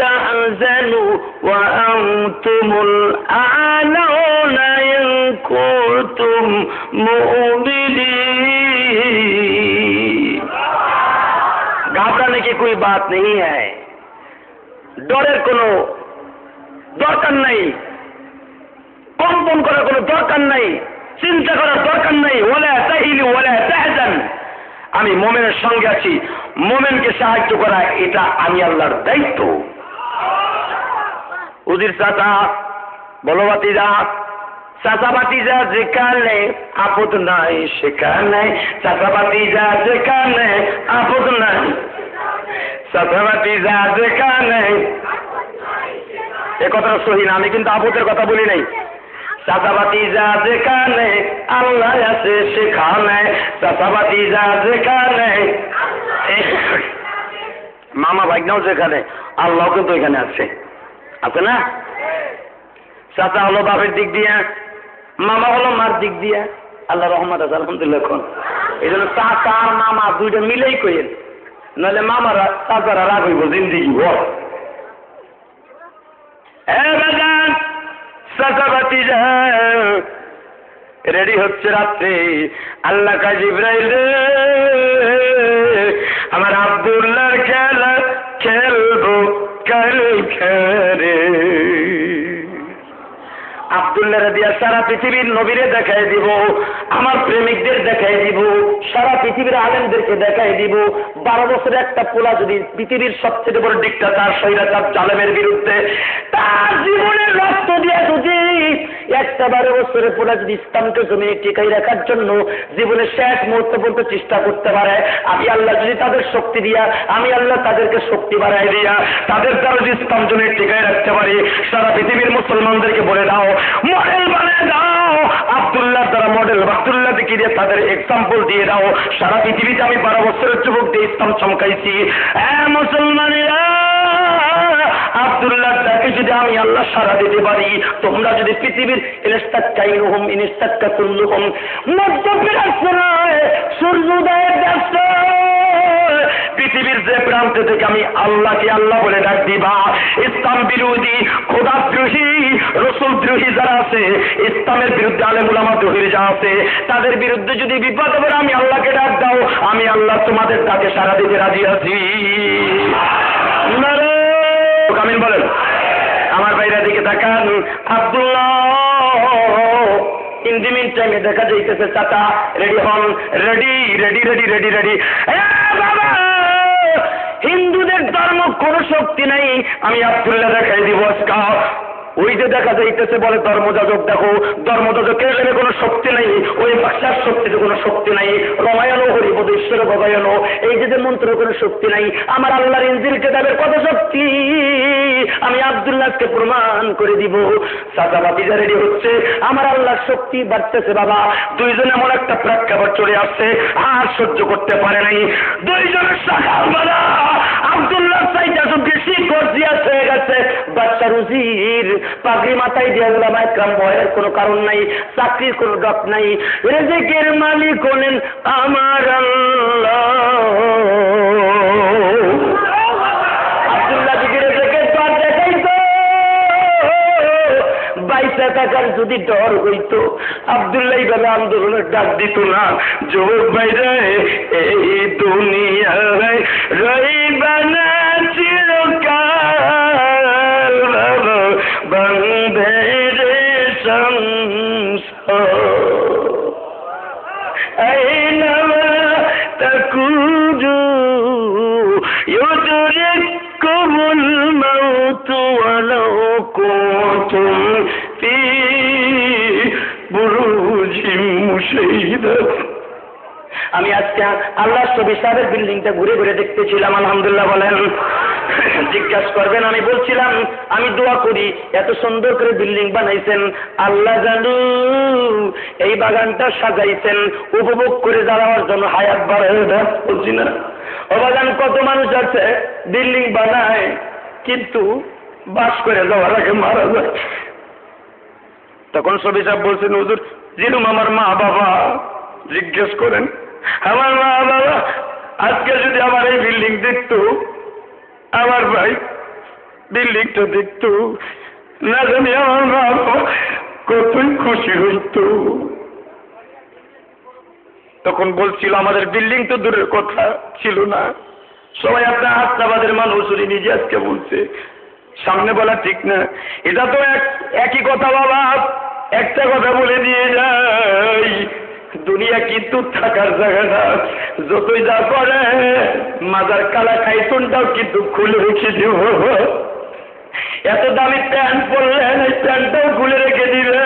তাহজানু ওয়া আনতুমুল আ'লাউনা ইন কুনতুম মুমিনিন। घबराने की कोई बात नहीं है, डरेर কোনো দরকার নাই, কম্পন করার কোনো দরকার নাই, চিন্তা করার দরকার নাই। ওয়ালা তাহিনু ওয়ালা তাহজান, আমি মুমিনের সঙ্গে আছি, মুমিনকে সাহায্য করা এটা আমি আল্লাহর দায়িত্ব। উজির চাচা বলো ভাতিজা, চাচা ভাতিজা যেখানে আপদ নাই সেখানে, চাচা ভাতিজা যেখানে আপদ নাই, চাচা ভাতিজা যেখানে। এ কথাটা সহি না, আমি কিন্তু আপদের কথা বলি নাই। চাচা ভাতিজা যেখানে আল্লাহ আছে সেখানে, চাচা ভাতিজা যেখানে, মামা ভাগ্নাও যেখানে আল্লাহ কিন্তু এখানে আছে, আছে না? চাচা হলো বাপের দিক দিয়ে, মামা হলো মার দিক দিয়ে, আল্লাহ রহমত আছে আলহামদুলিল্লাহ। এখন এই জন্য চাচা আর মামা দুইটা মিলেই কইেন, নাহলে মামারা চাচারা রাগ হইব জিন্দিগি ভর। চাচা ভাতিজা রেডি হচ্ছে রাত্রে, আল্লাহ কা জিবরাইল আমার আব্দুল্লাহর খেলা খেলবো কালকে রে। আব্দুল্লাহ দিয়া সারা পৃথিবীর নবীরে দেখাই দিব, আমার প্রেমিকদের দেখাই দিব, সারা পৃথিবীর আলেমদেরকে দেখাই দিব। 12 বছরের একটা পোলা যদি পৃথিবীর সবচেয়ে বড় ডিক্টেটর স্বৈরাচার জালেমের বিরুদ্ধে তার জীবনের রক্ত দিয়ে যদি একটা 12 বছরের পোলা যদি ইসলামকে জমিনে টিকাই রাখার জন্য জীবনের শেষ মুহূর্ত পর্যন্ত চেষ্টা করতে পারে, আমি আল্লাহ যদি তাদের শক্তি দিয়া, আমি আল্লাহ তাদেরকে শক্তি বাড়াই দিয়া তাদের দ্বারা যদি ইসলাম জমিনে টিকাই রাখতে পারি, সারা পৃথিবীর মুসলমানদেরকে বলে দাও, মডেল বানিয়ে দাও আব্দুল্লাহ দ্বারা মডেল, আব্দুল্লাহ দিকে দিয়ে তাদের এক্সাম্পল দিয়ে দাও। সারা পৃথিবীতে আমি 12 বছরের যুবক দিয়ে ইসলাম চমকাইছি। মুসলমানেরা আব্দুল্লাহ ডাকে যদি আমি আল্লাহ সারা দিতে পারি, তোমরা যদি পৃথিবীর ইনস্তাকাইনুহুম ইনস্তাকাতুল্লুহুম মধ্যপ্রাচ্যে সূর্যোদয়ের ব্যস্ত পৃথিবীর যে প্রান্তে থেকে আমি আল্লাহকে আল্লাহ বলে ডাক দিবা, ইসলাম বিরোধী, খোদা দ্রোহী, রসুল দ্রোহী যারা আছে, ইসলামের বিরুদ্ধে আলেম উলামা দ্রোহী যারা আছে, তাদের বিরুদ্ধে যদি বিপদ হবে আমি আল্লাহকে ডাক দাও, আমি আল্লাহ তোমাদের ডাকে সারা দিতে রাজি আছি। আমিন বলেন। আমার ভাইরা দিকে তাকান। আব্দুল্লাহ ইন টাইমে দেখা যাইতেছে চাচা রেডি হন, ready ready ready ready ready. বাবা হিন্দুদের ধর্ম কোনো শক্তি নাই, আমি আব্দুল্লাহ দেখাই দিব আজকা। ওই যে দেখা যাইতেছে বলে ধর্মযাজক, দেখো ধর্মযাজকের লেগে কোনো শক্তি নাই, ওই ভাষার শক্তিতে কোনো শক্তি নাই। রমায়ণ হরিপদ ঈশ্বর ভবায়ন, এই যে মন্ত্র কোনো শক্তি নাই। আমার আল্লাহর ইনজিল কিতাবের কত শক্তি আমি আব্দুল্লাহকে প্রমাণ করে দিব। চাচা ভাতিজা রেডি হচ্ছে, আমার আল্লাহর শক্তি বাড়তেছে। বাবা দুইজন এমন একটা প্রেক্ষাপট চলে আসছে, আর সহ্য করতে পারে নাই। দুইজনের সকালবেলা আব্দুল্লাহ চাইটা বেশি গর্জিয়াস হয়ে গেছে। বাচ্চা রুজির পাগড়ি মাথায় দিয়ে উলামা একরাম ভয়ের কোনো কারণ নাই, চাকরির কোনো ডক নাই। রিজিকের মালিক হলেন আমার আল্লাহ। আব্দুল্লাহ দিকে রিজিকের পথ দেখাইতো। বাইসা থাকার যদি ডর হইতো আব্দুল্লাহ বেলা আন্দোলনের ডাক দিত না। যুবক ভাইরা এই দুনিয়ায় রইবা না চিরকাল, বন্ধের সংসার আইনামা তাকুজু ইউদরিকুমুল মাউত ওয়ালাউ কুনতুম ফি বুরুজিম মুশাইয়্যিদা। আমি আজকে আল্লাহ ছবি সাহেবের বিল্ডিংটা ঘুরে ঘুরে দেখতেছিলাম। আলহামদুলিল্লাহ বলেন। জিজ্ঞাসা করবেন আমি বলছিলাম আমি দোয়া করি এত সুন্দর করে বিল্ডিং বানাইছেন, আল্লাহ জানু এই বাগানটা সাজাইছেন উপভোগ করে যাওয়ার জন্য হায়াত বাড়ায় দেন। বলছি না ও বাগান কত মানুষ আছে বিল্ডিং বানায় কিন্তু বাস করে যাওয়ার আগে মারা যায়। তখন ছবি সাহেব বলছেন হুজুর যেরকম আমার মা বাবা, জিজ্ঞেস করেন আমার মা বাবা আজকে যদি আমার এই বিল্ডিং দেখতো, আমার ভাই বিল্ডিংটা দেখতো, না জানি আমার মা বাবা কতই খুশি হইত। তখন বলছিল আমাদের বিল্ডিং তো দূরের কথা ছিল না, সবাই আপনার হাসনাবাদের মানুষ নিজে আজকে বলছে, সামনে বলা ঠিক না। এটা তো একই কথা বাবা, একটা কথা বলে দিয়ে যাই, দুনিয়া কিন্তু থাকার জায়গা না। যতই যা করে মাজার কালা খাইতনটাও কিন্তু খুলে রেখে দেব। এত দামি প্যান্ট পরলেন এই প্যান্টটাও খুলে রেখে দিলে,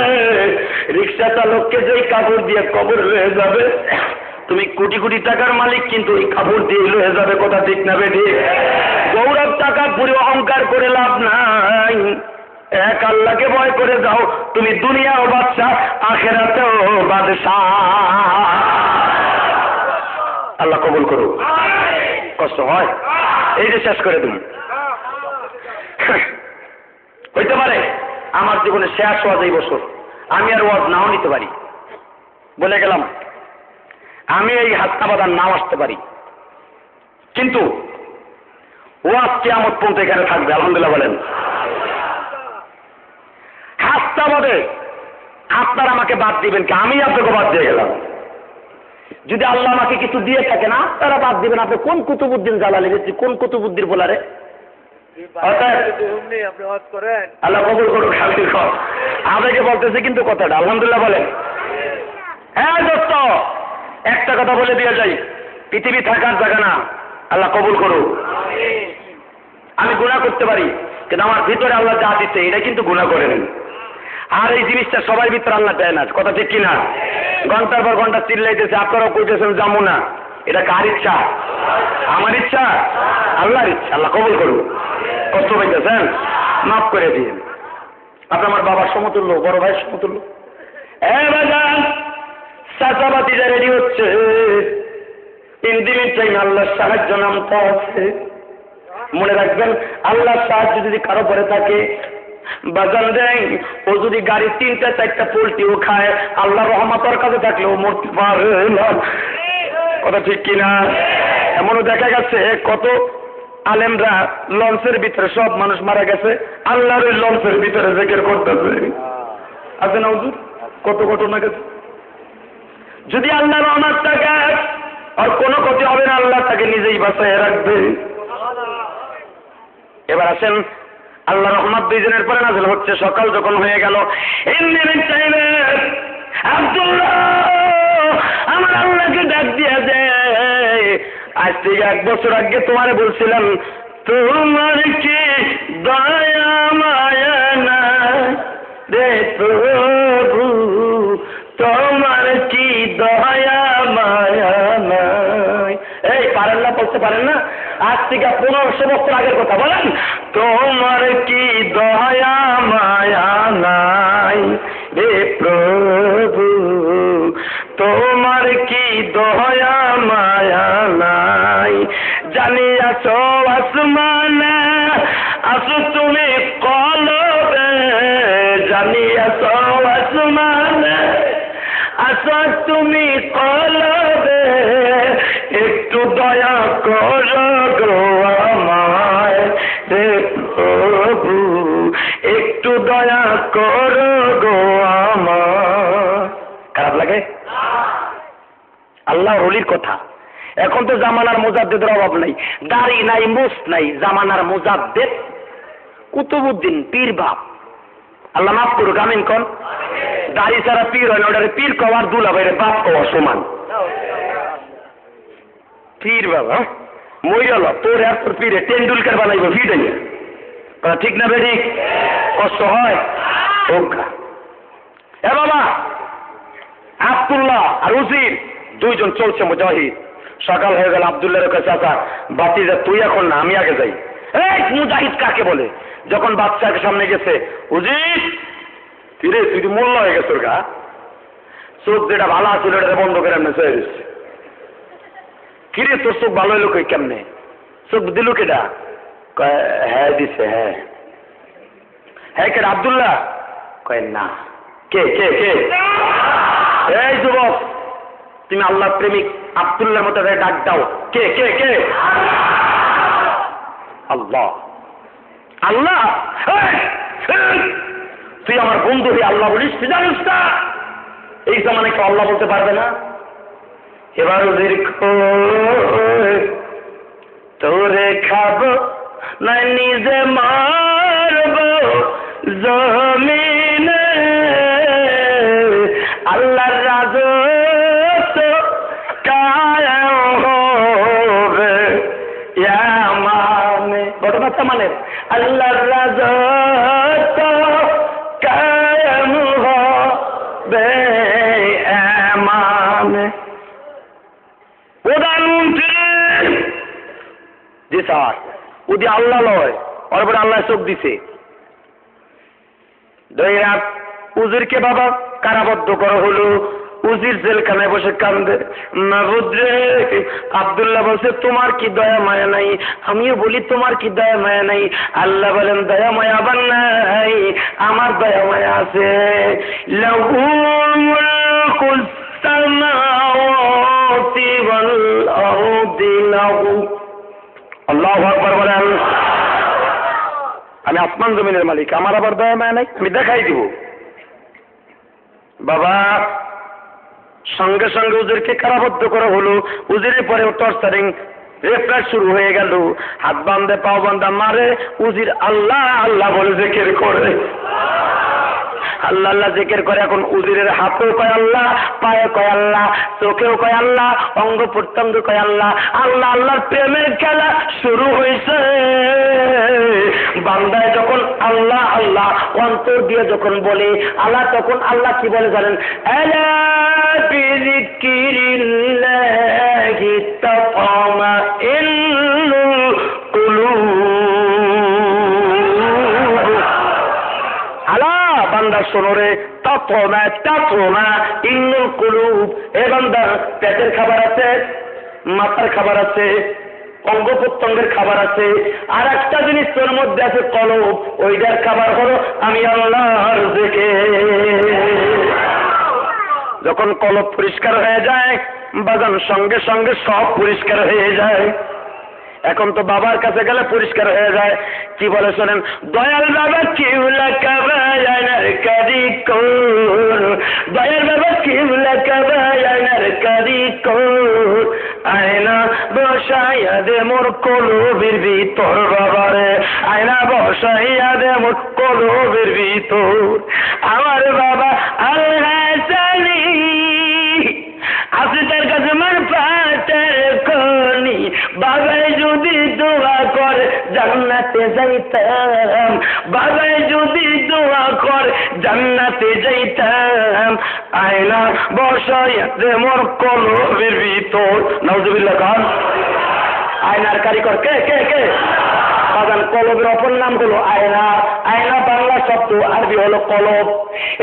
রিক্সা চালককে যেই কাপড় দিয়ে কবর হয়ে যাবে, তুমি কোটি কোটি টাকার মালিক কিন্তু এই কাপড় দিয়ে হয়ে যাবে। কথা ঠিক না বেঠি? গৌরব টাকা পুরো অহংকার করে লাভ নাই, এক আল্লাহকে ভয় করে যাও, তুমি দুনিয়াও বাদশা আখেরাতেও বাদশাহ। আল্লাহ কবুল করো। কষ্ট হয় এই যে শেষ করে তুমি হইতে পারে আমার জীবনে শেষ ওয়াজ এই বছর, আমি আর ওয়াজ নাও নিতে পারি, বলে গেলাম আমি এই হাসনাবাদ নাও আসতে পারি, কিন্তু ওয়াজ কিয়ামত পর্যন্ত এখানে থাকবে। আলহামদুলিল্লাহ বলেন। হাসনাবাদে আপনারা আমাকে বাদ দিবেন কি? আমি আপনাকে বাদ দিয়ে গেলাম। যদি আল্লাহ আমাকে কিছু দিয়ে থাকে না তারা বাদ দিবেন। আপনি কোন কুতুবুদ্দিন জালালি, কোন কুতুবুদ্দিন বলারে আল্লাহ কবুল করুন। আমাকে বলতেছে কিন্তু কথাটা। আলহামদুলিল্লাহ বলেন। হ্যাঁ দোস্ত, একটা কথা বলে দিয়ে যাই, পৃথিবী থাকার জায়গা না। আল্লাহ কবুল করুন। আমি গুনাহ করতে পারি, কিন্তু আমার ভিতরে আল্লাহ যা দিচ্ছে এটা কিন্তু গুনাহ করেন। আর এই জিনিসটা সবাই ভিতরে আল্লাহ দেয় না। কথা ঠিক কিনা? ঘন্টার পর ঘন্টা চিল্লাইতেছে, আপনারাও কইতেছেন যাবো না। এটা কার ইচ্ছা? আমার ইচ্ছা? আল্লাহর ইচ্ছা। আল্লাহ কবুল করুন। কষ্ট পাইতেছেন, মাফ করে দিন। আপনি আমার বাবার সমতুল্য, বড় ভাইয়ের সমতুল্য। চাচাবাতিটা রেডি হচ্ছে, 3 দিনের টাইম আল্লাহর সাহায্য নামতে আছে। মনে রাখবেন আল্লাহর সাহায্য যদি কারো পরে থাকে, বাজান দেয় ও যদি গাড়ি 3টা 4টা পোল্ট্রিও খায়, আল্লাহ রহমতের কাছে থাকলে ও মরতে পারে না। কথা ঠিক কিনা? এমনও দেখা গেছে কত আলেমরা লঞ্চের ভিতরে সব মানুষ মারা গেছে, আল্লাহর ওই লঞ্চের ভিতরে জিকির করতেছে। আছে না হুজুর? কত ঘটনা গেছে। যদি আল্লাহর রহমত থাকে আর কোনো ক্ষতি হবে না, আল্লাহ তাকে নিজেই বাঁচিয়ে রাখবে। এবার আসেন, আল্লাহ রহমত 2 দিনের পরে নাযিল হচ্ছে। সকাল যখন হয়ে গেল, এমনি চাইলে আব্দুল্লাহ আমার আল্লাহকে ডাক দিয়া দেয়, আজ থেকে 1 বছর আগে তোমারে বলছিলাম, তোমার কি দয়া মায়া নাই রে প্রভু, তোমার কি দয়া মায়া নাই। এই পারেন না, বলতে পারেন না? আজ থেকে 1500 বছর আগের কথা বলেন, তোমার কি দয়া মায়া নাই রে প্রভু, তোমার কি দয়া মায়া নাই। জানি আছো আসমানে, আসো তুমি কলবে, জানি আছো আসমানে, আসো তুমি কলবে, একটু দয়া করো গো আমায় রে প্রভু, একটু দয়া করো গো আমায়। খারাপ লাগে? আল্লাহ ওলির কথা। এখন তো জামানার মুজাদ্দিদের অভাব নাই, দাড়ি নাই, মুছ নাই, জামানার মুজাদ্দিদ কুতুবউদ্দিন পীর বাপ, আল্লাহ মাফ করুক, আমিন কোন। দাড়ি ছাড়া পীর হয় না, ওটারে পীর কওয়ার দুলাভাইরে বাপ কওয়া সমান। পীর বাবা মইরল তোর আর তোর পীরে টেন্ডুলকার বানাইব ভিড়ে, ঠিক না বেঠিক? কষ্ট হয়। এ বাবা আব্দুল্লাহ আর উজির 2 জন চলছে মুজাহিদ। সকাল হয়ে গেল, আব্দুল্লাহর কাছে, চাচা বাতিজা তুই এখন না, আমি আগে যাই। এই মুজাহিদ কাকে বলে? যখন বাচ্চাকে সামনে গেছে, উজির ফিরে তুই তো মোল্লা হয়ে গেছ, গা চোখ যেটা ভালো আছিল ওটা বন্ধ করে এমনি চলে দিচ্ছে। কিরে তোর চোখ ভালো হইলো কই, কেমনে চোখ দিল কেটা? হ্যাঁ দিছে। হ্যাঁ হ্যাঁ কেটা আব্দুল্লাহ? কয় না। কে কে কে? এই যুবক, তুমি আল্লাহ প্রেমিক আব্দুল্লাহর মতো ডাক দাও। কে কে কে? আল্লাহ। আল্লাহ? তুই আমার বন্ধু হয়ে আল্লাহ বলিস? তুই জানিস না এই জামানায় কেউ আল্লাহ বলতে পারবে না। এবার ওদের তোরে খাবো না নিজে মারব জমিনে, আল্লাহর রাজত্ব কায়েম হবে ইয়ামানে। ঘটনাটা মানে আল্লাহর রাজত্ব কায়েম হবে ইয়ামানে। প্রধানমন্ত্রী জি স্যার, ওদি আল্লাহ লয়, ওর পরে আল্লাহ চোখ দিছে। উজিরকে বাবা কারাবদ্ধ করা হলো। উজির জেলখানায় বসে কান্দে, মাবুদ রে। আব্দুল্লাহ বলছে তোমার কি দয়া মায়া নাই? আমিও বলি তোমার কি দয়া মায়া নাই? আল্লাহ বলেন দয়া মায়া আবার নাই, আমার দয়া মায়া আছে। লাহু মুলকুস সামাওয়াতি ওয়াল আরদি লাহু। আল্লাহু আকবার বলেন। আমি আসমান জমিনের মালিক, আমার আবার দয়া মায়া নাই? আমি দেখাই দিব। বাবা সঙ্গে সঙ্গে উজিরকে কারাবদ্ধ করা হলো। উজিরের পরে টর্চারিং রেফার শুরু হয়ে গেল। হাত বান্ধে পাও বান্ধা মারে। উজির আল্লাহ আল্লাহ বলে জিকির করে, আল্লাহ আল্লাহ জিকির করে। এখন উজিরের হাতেও কয় আল্লাহ, পায়ে কয় আল্লাহ, চোখেও কয় আল্লাহ, অঙ্গ প্রত্যঙ্গ কয় আল্লাহ। আল্লাহ আল্লাহর প্রেমের খেলা শুরু হয়েছে। বান্দায় যখন আল্লাহ আল্লাহ অন্তর দিয়ে যখন বলে আল্লাহ, তখন আল্লাহ কি বলে জানেন? আলা বিযিকিরিল্লাহি তাতমাইন্নুল কুলুব। আলা বান্দা শোনো রে, তাতমাইন্নুল কুলুব। এ বান্দা পেটের খাবার আছে, মাথার খাবার আছে, অঙ্গ প্রত্যঙ্গের খাবার আছে, আর একটা জিনিস তোর মধ্যে আছে কলব। ওইটার খাবার হলো আমি আল্লাহর জিকির। যখন কলব পরিষ্কার হয়ে যায় বাজান, সঙ্গে সঙ্গে সব পরিষ্কার হয়ে যায়। এখন তো বাবার কাছে গেলে পরিষ্কার হয়ে যায়। কি বলে শোনেন? দয়াল বাবা কিউলা কাবায়ানার কারিকুর, দয়াল বাবা কিউলা কাবায়ানার কারিকুর, বসাইয়া দে মোর কলবের ভিতর বাবারে, আয়না বসাইয়া দে মোর কলবের ভিতর। আমার বাবা আল্লাহ জানি আছে তার কাছে আমার পাটের খনি, বাবাই যদি দোয়া করে জান্নাতে যাইতাম, বাবাই যদি দোয়া করে জান্নাতে যাইতাম। আয়না বসাইয়া দে মোর কলবের ভিতর। নাউজুবিল্লাহ খান। আয়নার কারিগর কে কে কে? বাগান কলবের অপর নাম হলো আয়না। আয়না বাংলা শব্দ, আরবি হলো কলব।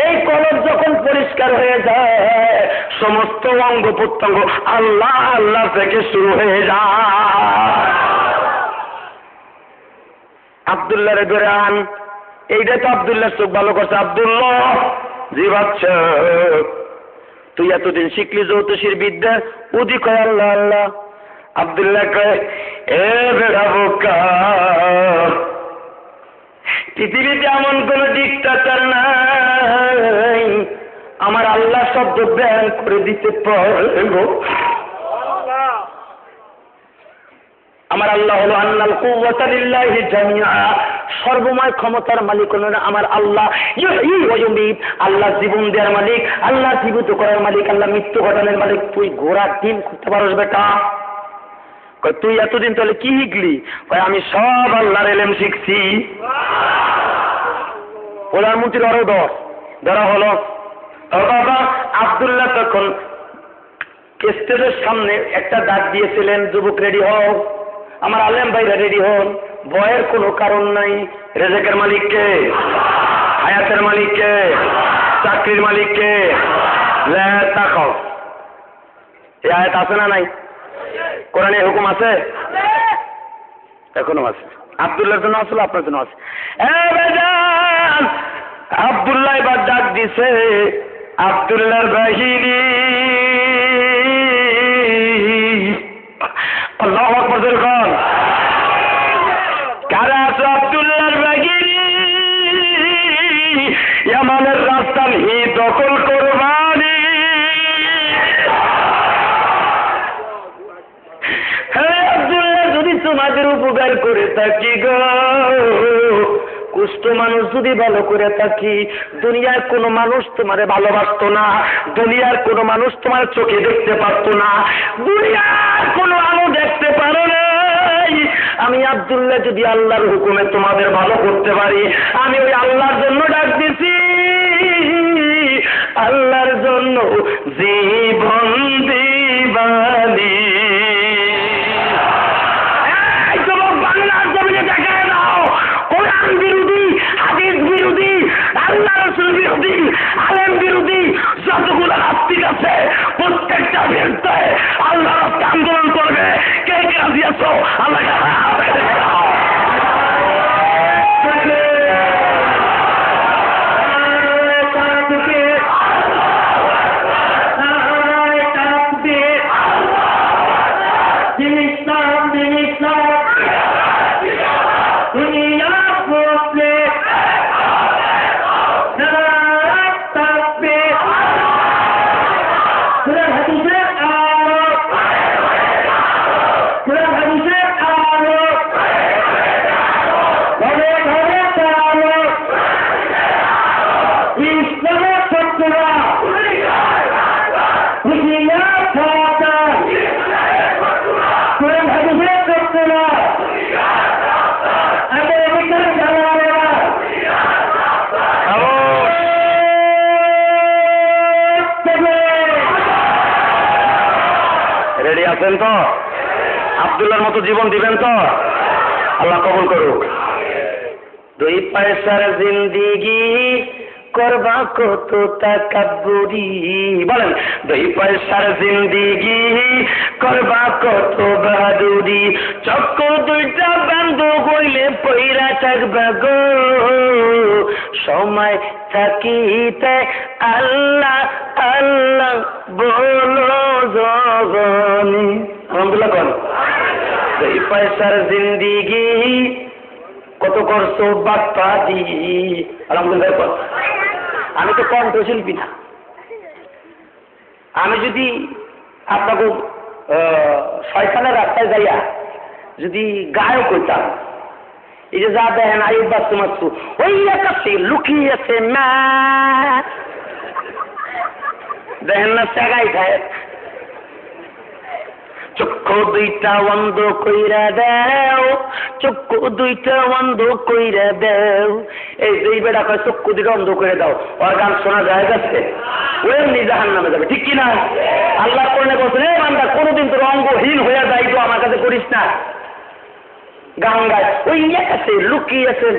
এই কলব যখন পরিষ্কার হয়ে যায় সমস্ত অঙ্গ প্রত্যঙ্গ আল্লাহ আল্লাহ থেকে শুরু হয়ে যায়। আব্দুল্লাহরে ধরে আন। এইটা তো আব্দুল্লাহ চোখ ভালো করছে। আব্দুল্লাহ, জি বাচ্চা, তুই এতদিন শিখলি জ্যোতিষীর বিদ্যা? উদি কয় আল্লাহ আল্লাহ। আব্দুল্লাহ কয়, এ বেড়া বোকা, পৃথিবীতে এমন কোন ডিক্টেটর নাই আমার আল্লাহ শব্দ ব্যান করে দিতে পারবো। আমার আল্লাহ হলো আন্নাল কুওয়াতা লিল্লাহি জামিআ, সর্বময় ক্ষমতার মালিক হলেন আমার আল্লাহ। ইউহয়ী ওয়া ইউমীত, আল্লাহ জীবন দেওয়ার মালিক, আল্লাহ জীবিত করার মালিক, আল্লাহ মৃত্যু ঘটানোর মালিক। তুই ঘোড়ার ডিম করতে পারস বেটা? তুই এতদিন তাহলে কি শিখলি? আমি সব আল্লাহর ইলম শিখছি। প্রধানমন্ত্রীর আরো ধরা হলো। বাবা আব্দুল্লাহ তখন স্টেজের সামনে একটা ডাক দিয়েছিলেন, যুবক রেডি হও, আমার আলেম ভাইরা রেডি হন, ভয়ের কোনো কারণ নাই। রেজেকের মালিককে, হায়াতের মালিককে, চাকরির মালিককে। তাকাও, এই আয়াত আছে না নাই? কোরআনে হুকুম আছে, এখনো আছে। আব্দুল্লাহর জন্য আসলে আপনার জন্য আছে। আব্দুল্লাহ এবার ডাক দিছে, আব্দুল্লাহর বাহিনী। আল্লাহু আকবার জোরে বল। কারা আছে আব্দুল্লাহর বাহিনী? ইয়ামানের রাস্তা হি দখল করবানি। হ্যাঁ আব্দুল্লাহ, যদি তোমাদের উপকার করে থাকি গো, কুষ্ঠ মানুষ যদি ভালো করে থাকি, দুনিয়ার কোন মানুষ তোমারে ভালোবাসতো না, দুনিয়ার কোন মানুষ তোমার চোখে দেখতে পারতো না, দুনিয়ার কোন আলো দেখতে পারো নাই। আমি আব্দুল্লাহ যদি আল্লাহর হুকুমে তোমাদের ভালো করতে পারি, আমি ওই আল্লাহর জন্য ডাক দিছি, আল্লাহর জন্য জীবন দিবানি। বাংলার জমিনে দেখায় দাও কোরআন বিরোধী, হাদিস বিরোধী, আল্লাহ রাসূল বিরোধী, আলেম বিরোধী যতগুলো নাস্তিক আছে প্রত্যেকটা বিরুদ্ধে আল্লাহ রাস্তা আন্দোলন করবে। কে কে রাজি আছো? আল্লাহ রেডি আছেন তো? আব্দুল্লাহর মতো জীবন দিবেন তো? আল্লাহ কবুল করুক। দুই পয়সার জিন্দিগি করবা কত তাকাব্বুরি, বলেন দুই পয়সার জিন্দিগি করবা কত বাহাদুরি, চক্কর দুইটা বন্ধ হইলে পইরা থাকবা গো, সময় থাকিতে আল্লাহ আল্লাহ বলো জগনি। আলহামদুলিল্লাহ কোন দুই পয়সার জিন্দিগি কত করছো বাপ্পাদি। আলহামদুলিল্লাহ কোন। আমি তো কণ্ঠশিল্পী না, আমি যদি আপনাকে শয়তানের রাস্তায় যাইয়া যদি গায়ক হইতাম, এই যে যা দেখেন আয়ুব বাস্তু মাস্তু ওই কাছে লুকিয়েছে মা, দেখেন না চাগাই খায়, চক্ষু দুইটা বন্ধ কইরা দেও, চক্ষু দুইটা বন্ধ কইরা দেও। এই যে বেটা কয় চক্ষু দুইটা বন্ধ করে দাও, ওর গান শোনা যায় গেছে, ওই এমনি জাহান্নামে যাবে, ঠিক কিনা? আল্লাহ কোরআনে বলছেন, এই বান্দা কোনোদিন তোর অঙ্গহীন হয়ে যাই তো আমার কাছে করিস না। গান গায় ওই কাছে লুকিয়েছে,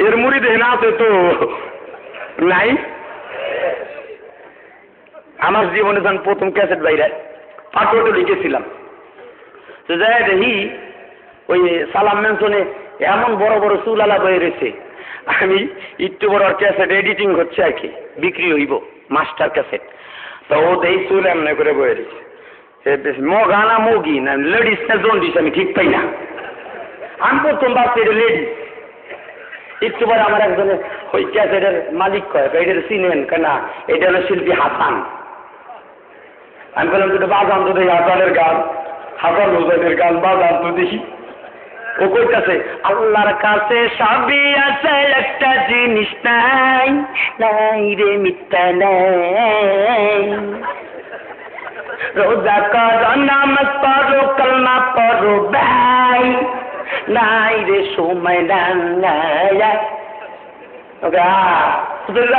এর মুড়ি দেহ না আছে তো নাই। আমার জীবনে যখন প্রথম ক্যাসেট বাইরে পাঠ্যটা লিখেছিলাম, তো যাই দেখি ওই সালাম মেনশনে এমন বড় বড় চুলালা বয়ে রয়েছে, আমি একটু বড় ক্যাসেট এডিটিং হচ্ছে আর কি, বিক্রি হইব মাস্টার ক্যাসেট, তো ও দেই চুল এমনি করে বয়ে রয়েছে, মগা না মগি না লেডিস না জন্ডিস আমি ঠিক পাই না। আমি প্রথম ভাবছি এটা লেডিস, একটু পরে আমার একজনে ওই ক্যাসেটের মালিক কয় এটা চিনেন কেনা, এটা হলো শিল্পী হাসান। আমি বললাম দুটো বাজান তো দেখি, হাসানের গান, হাসান হোসেনের গান বাজান তো দেখি। ও কইতাছে আল্লাহর কাছে সবই আছে, একটা জিনিস নাই, নাই রে মিথ্যা নাই, রোজা করো নামাজ পড়ো কলমা পড়ো ভাই, নাই রে সময় নাই।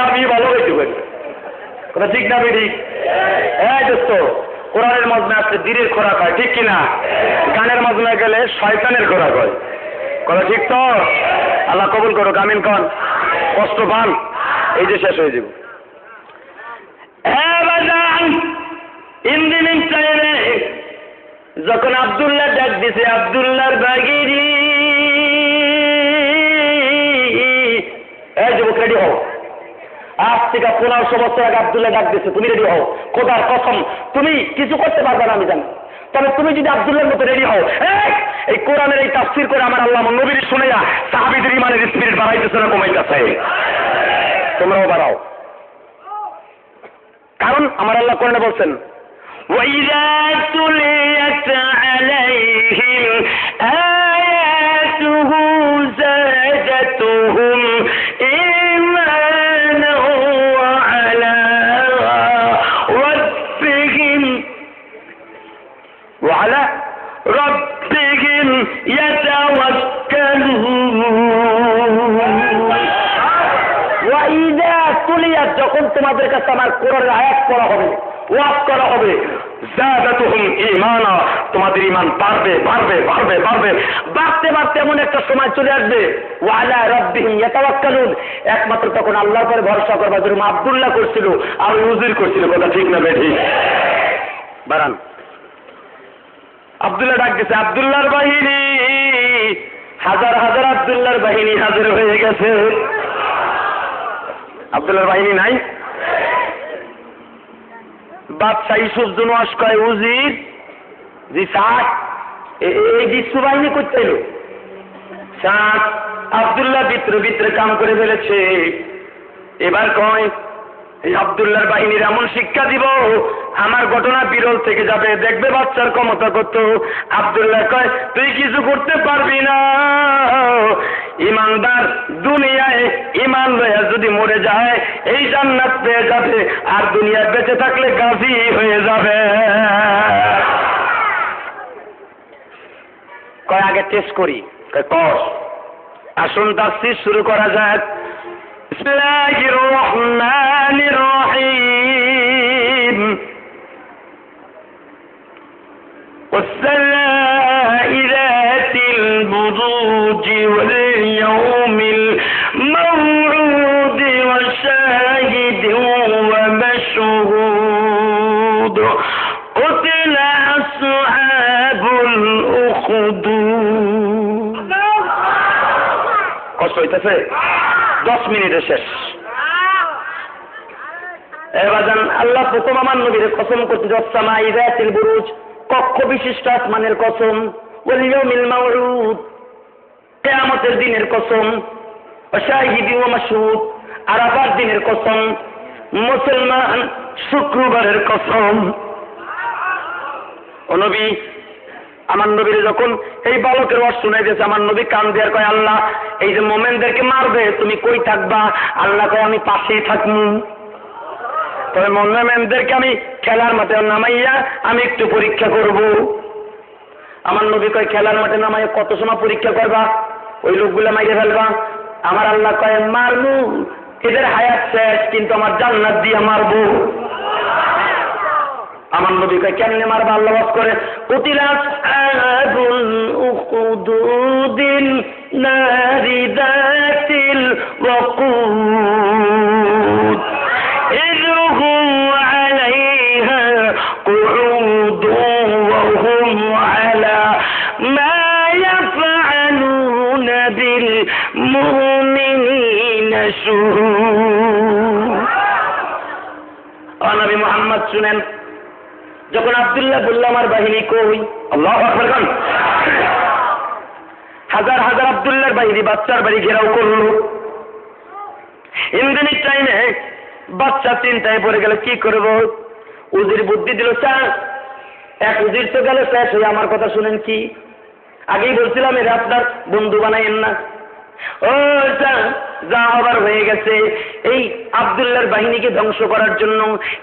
আমি ভালো হইতে পারি, কথা ঠিক না ঠিক? হ্যাঁ দোস্ত, কোরআনের মজমে আসলে দিনের খোরাক হয়, ঠিক কিনা? গানের মজমে গেলে শয়তানের খোরাক হয়, কথা ঠিক তো? আল্লাহ কবুল করো, আমিন কন। কষ্ট পান এই যে শেষ হয়ে যাব। ইঞ্জিনিয়ারিং টাইমে যখন আব্দুল্লাহ ডাক দিছে, আব্দুল্লাহর বাগিরি, এই যুবক রেডি হও, আজ থেকে 1500 বছর আগে আব্দুল্লাহ ডাক দিছে, তুমি রেডি হও, খোদার কসম তুমি কিছু করতে পারবে না আমি জানি, তবে তুমি যদি আব্দুল্লাহর মতো রেডি হও। এই কোরআনের এই তাফসীর করে আমার আল্লাহ নবীর শুনাইয়া সাহাবীদের ইমানের স্পিরিট বাড়াইতেছে না কমাইতেছে? তোমরাও বাড়াও, কারণ আমার আল্লাহ কোরআনে বলছেন وَإِذَا تُلِيَتْ عَلَيْهِمْ آيَاتُهُ زَادَتْهُمْ إِيمَانًا وَعَلَى رَبِّهِمْ يَتَوَكَّلُونَ। وَإِذَا تُلِيَتْ যখন তোমাদের কাছে আমার কোরআনের আয়াত পড়া হবে, ওয়াজ করা হবে, যাদাতুহুম ঈমানা, তোমাদের ঈমান বাড়বে বাড়বে বাড়বে বাড়বে, বাড়তে বাড়তে এমন একটা সময় চলে আসবে ওয়া আলা রাব্বিহিম ইয়াতাওয়াক্কালুন, একমাত্র তখন আল্লাহর উপরে ভরসা করবা, যেরকম আব্দুল্লাহ করছিল আর উজির করছিল, কথা ঠিক না বেঠিক? বাড়ান। আব্দুল্লাহ ডাক গেছে, আব্দুল্লাহর বাহিনী, হাজার হাজার আব্দুল্লাহর বাহিনী হাজির হয়ে গেছে। আব্দুল্লাহর বাহিনী নাই? বাদশাহ ইউসুফ জুনওয়াস কয় উজির জি সাত, এই বিশ্ব বাহিনী করতে এলো সাত। আব্দুল্লাহ ভিতরে ভিতরে কাম করে ফেলেছে, এবার কয় এই আব্দুল্লাহর বাহিনীর এমন শিক্ষা দিব আমার ঘটনা বিরল থেকে যাবে, দেখবে বাচ্চার ক্ষমতা কত। আব্দুল্লাহ কয় তুই কিছু করতে পারবি না, ইমানদার দুনিয়ায় ইমান লয়া যদি মরে যায় এই জান্নাত পেয়ে যাবে, আর দুনিয়ায় বেঁচে থাকলে গাজী হয়ে যাবে। কয় আগে টেস্ট করি, কয় আসুন তাফসীর শুরু করা যাক। বিসমিল্লাহির রহমানির রহিম। والسماء ذات البروج واليوم الموعود وشاهد ومشهود قتل أصحاب الأخدود। কষ্ট হইতেছে? 10 মিনিটে শেষ। এবার আল্লাহ প্রথম আমার নবীর কসম করতে, ওয়াস-সামাই যাতিল বুরুজ, কক্ষ বিশিষ্ট আসমানের কসম, ওয়াল ইয়াউমিল মাউউদ, কিয়ামতের দিনের কসম, ওয়া শাহিদি ওয়া মাশহুদ, আরাফার দিনের কসম, মুসলমান শুক্রবারের কসম, ও নবী, আমার নবীর যখন এই বালকের ওয়াজ শুনাই দিয়েছে, আমার নবী কান দিয়ে কয়, আল্লাহ এই যে মোমেনদেরকে মারবে তুমি কই থাকবা? আল্লাহ কয় আমি পাশেই থাকবো। তবে মোমেনদেরকে আমি খেলার মাঠে নামাইয়া আমি একটু পরীক্ষা করব। আমার নবী কয়, খেলার মাঠে নামাইয়া কত সময় পরীক্ষা করবা? ওই লোকগুলা মাইরে ফেলবা? আমার আল্লাহ কয়, মারবো, এদের হায়াত শেষ, কিন্তু আমার জান্নাত দিয়ে মারবো। আমার নবী কয়, কেমনে মারবা? আল্লাহ ওয়াজ করে, কুতিলা আসহাবুল উখদুদিন নারি যাতিল ওয়াকুদ ইযহু আলাইহা কুউদুন ওয়া হুম আলা মা ইয়াফআলুনা বিল মুমিনিনা শুহুদ। ও নবী মুহাম্মদ শুনেন, যখন আব্দুল্লাহ বলল আমার বাহিনী কই, আল্লাহু আকবার খান, হাজার হাজার আব্দুল্লাহর বাহিনী বাচ্চার বাড়ি ঘেরাও করলো। ইন্দিনিক টাইমে বাচ্চা চিন্তায় পড়ে গেল, কি করব? উজির বুদ্ধি দিল, স্যার এক উজির তো গেল শেষ হয়ে, আমার কথা শুনেন কি? আগেই বলছিলাম এরা আপনার বন্ধু বানাইয়েন না। ও স্যার, যা হবার হয়ে গেছে। এই আব্দুল্লাহর বাহিনীকে ধ্বংস করার জন্য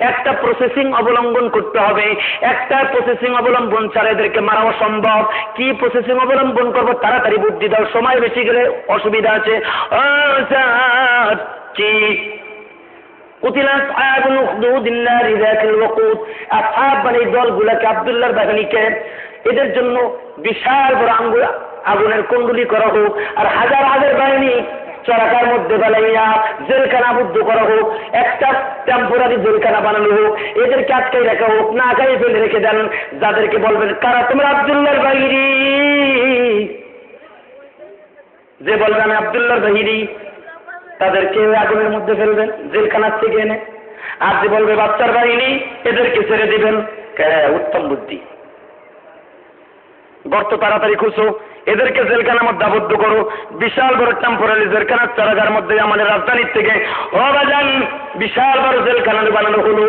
একটা প্রসেসিং অবলম্বন করতে হবে। একটা প্রসেসিং অবলম্বন ছাড়া এদেরকে মারা অসম্ভব। কি প্রসেসিং অবলম্বন করবো? তাড়াতাড়ি বুদ্ধি দাও, সময় বেশি গেলে অসুবিধা আছে। ও স্যার, কি? কুতিলা আসহাবুল উখদুদিন নারি যাতিল ওয়াকুদ, আসহাব মানে দলগুলাকে, আব্দুল্লাহর বাহিনীকে, এদের জন্য বিশাল বড় আগুনের কুণ্ডলী করা হোক, আর হাজার হাজার বাহিনী চড়াকার মধ্যে বেলাইয়া জেলখানা আবদ্ধ করা হোক, একটা টেম্পোরারি জেলখানা বানানো হোক, এদেরকে আটকাই রাখা হোক, না আটকাই ফেলে রেখে দেন। যাদেরকে বলবেন কারা তোমরা আব্দুল্লাহর বাহিনী, যে বলবে আমি আব্দুল্লাহর বাহিনী, তাদেরকে আগুনের মধ্যে ফেলবেন জেলখানার থেকে এনে। আর যে বলবে বাচ্চার বাহিনী, এদেরকে ছেড়ে দিবেন। উত্তম বুদ্ধি। গর্ত তাড়াতাড়ি খুঁজো, এদেরকে জেলখানার মধ্যে আবদ্ধ করো, বিশাল বড় টেম্পোরারি জেলখানার চারাগার মধ্যে আমাদের রাজধানীর থেকে অবাজান বিশাল বড় জেলখানা বানানো হলো।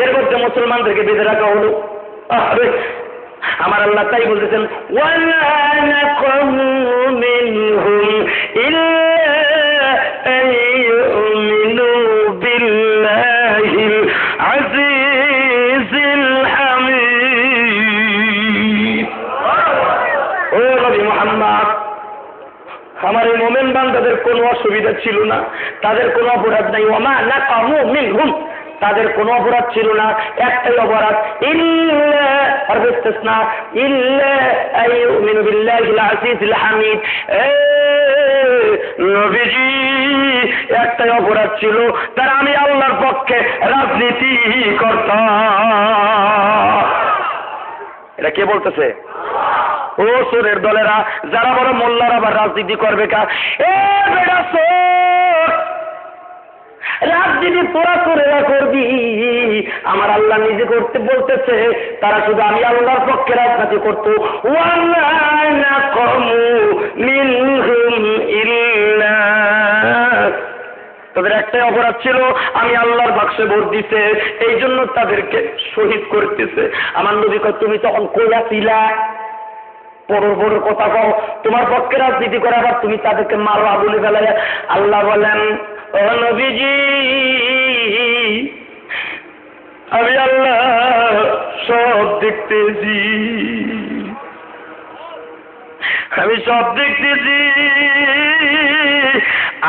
এর মধ্যে মুসলমানদেরকে বেঁধে রাখা হলো। আমার আল্লাহ তাই বলতেছেন, ওয়ালা নাকুমু মিনহুম ইল্লা আন ইউমিনু বিল্লাহিল আজিজিল হামিদ। ও নবী মুহাম্মদ, আমার এই মোমেন বান্দাদের কোনো অসুবিধা ছিল না, তাদের কোনো অপরাধ নাই। ওমা নাকামু মিনহুম, তাদের কোনো অপরাধ ছিল না, একটাই অপরাধ, ইল্লা আরবিস্তাসনা ইল্লা আইয়ুমিনু বিল্লাহিল আজিজিল হামিদ। নবীজি, একটাই অপরাধ ছিল, তারা আমি আল্লাহর পক্ষে রাজনীতি করতাম। এটা কে বলতেছে? ও সোরের দলেরা, যারা বড় মোল্লারা আবার রাজনীতি করবে কা? এ বেটা সোর, রাজনীতি তোরা করেরা করবি, আমার আল্লাহ নিজে করতে বলতেছে, তারা শুধু আমি আল্লাহর পক্ষে রাজনীতি করতো। ওয়ালা নাকুমু মিনহুম ইল্লা, তাদের একটাই অপরাধ ছিল, আমি আল্লাহর বাক্সে ভোট দিছে, এই জন্য তাদেরকে শহীদ করতেছে। আমার নবী কয়, তুমি তখন কইয়া ছিলা? বড় বড় কথা কও, তোমার পক্ষে রাজনীতি করে আবার তুমি তাদেরকে মারো আগুনে ফেলাইয়া। আল্লাহ বলেন, ও নবীজি, আমি আল্লাহ সব দেখতেছি, আমি সব দেখতেছি।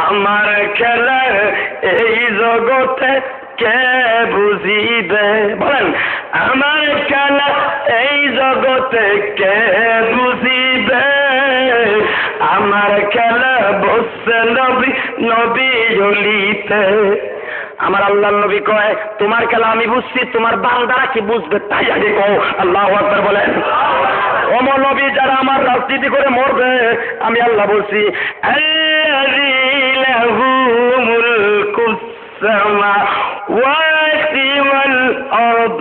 আমার খেলা এই জগতে কে বুঝিবে? বলেন, আমার খেলা এই জগতে কে বুঝিবে? আমার খেলা বসে নবী নবী জলিতে। আমার আল্লাহ নবী কয়, তোমার খেলা আমি বুঝছি, তোমার বান্দারা কি বুঝবে তাই আগে কও। আল্লাহু আকবার বলেন। ওমর নবী, যারা আমার রাজনীতি করে মরবে, আমি আল্লাহ বলছি, আল্লাযী লাহু মুলকুস সামাওয়াতি ওয়াল আরদ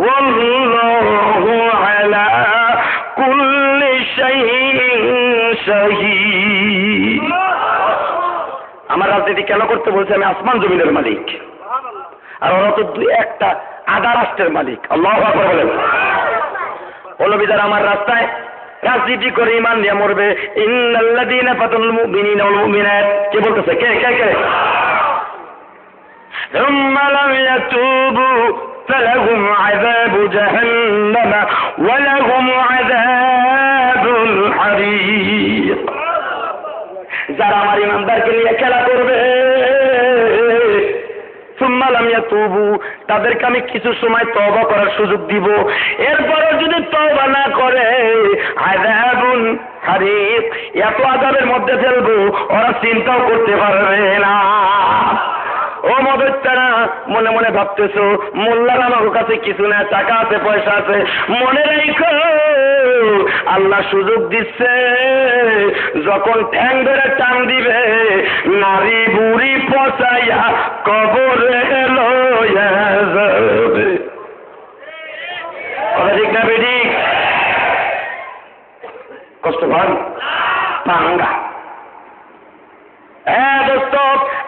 ওয়াল্লাহু আলা কুল্লি শাইইন শাহীদ। আমার রাজনীতি কেন করতে বলছে? আমি আসমান জমিনের মালিক, আর ওরা তো একটা আধা রাষ্ট্রের মালিক। আল্লাহু আকবার বলেন। ও নবী যারা আমার রাস্তায় রাজনীতি করে ঈমান নিয়ে মরবে, ইন্নাল্লাযীনা ফাতানুল মুমিনিনা ওয়াল মুমিনাত, কে বলতেছে? কে কে কে? সুম্মা লাম ইয়াতুবু ফালাহুম আযাবু জাহান্নাম ওয়া লাহুম আযাবুল হারীক। যারা আমার ইমানদারকে নিয়ে খেলা করবে, সুম্মা লাম ইয়াতুবু, তাদেরকে আমি কিছু সময় তওবা করার সুযোগ দিব, এরপরও যদি তওবা না করে আযাবুন হারীক, এত আযাবের মধ্যে ফেলবো ওরা চিন্তাও করতে পারবে না। ও মদতরা, মনে মনে ভাবতেছো মোল্লার আমার কাছে কিছু না, টাকা আছে পয়সা আছে, মনে রাখো আল্লাহ সুযোগ দিচ্ছে, যখন ঠ্যাং ধরে টান দিবে নারী বুড়ি পচাইয়া কবরে লইয়া যাবে। কথা ঠিক না বেঠিক? কষ্ট পান পাঙ্গা। হ্যাঁ দোস্ত,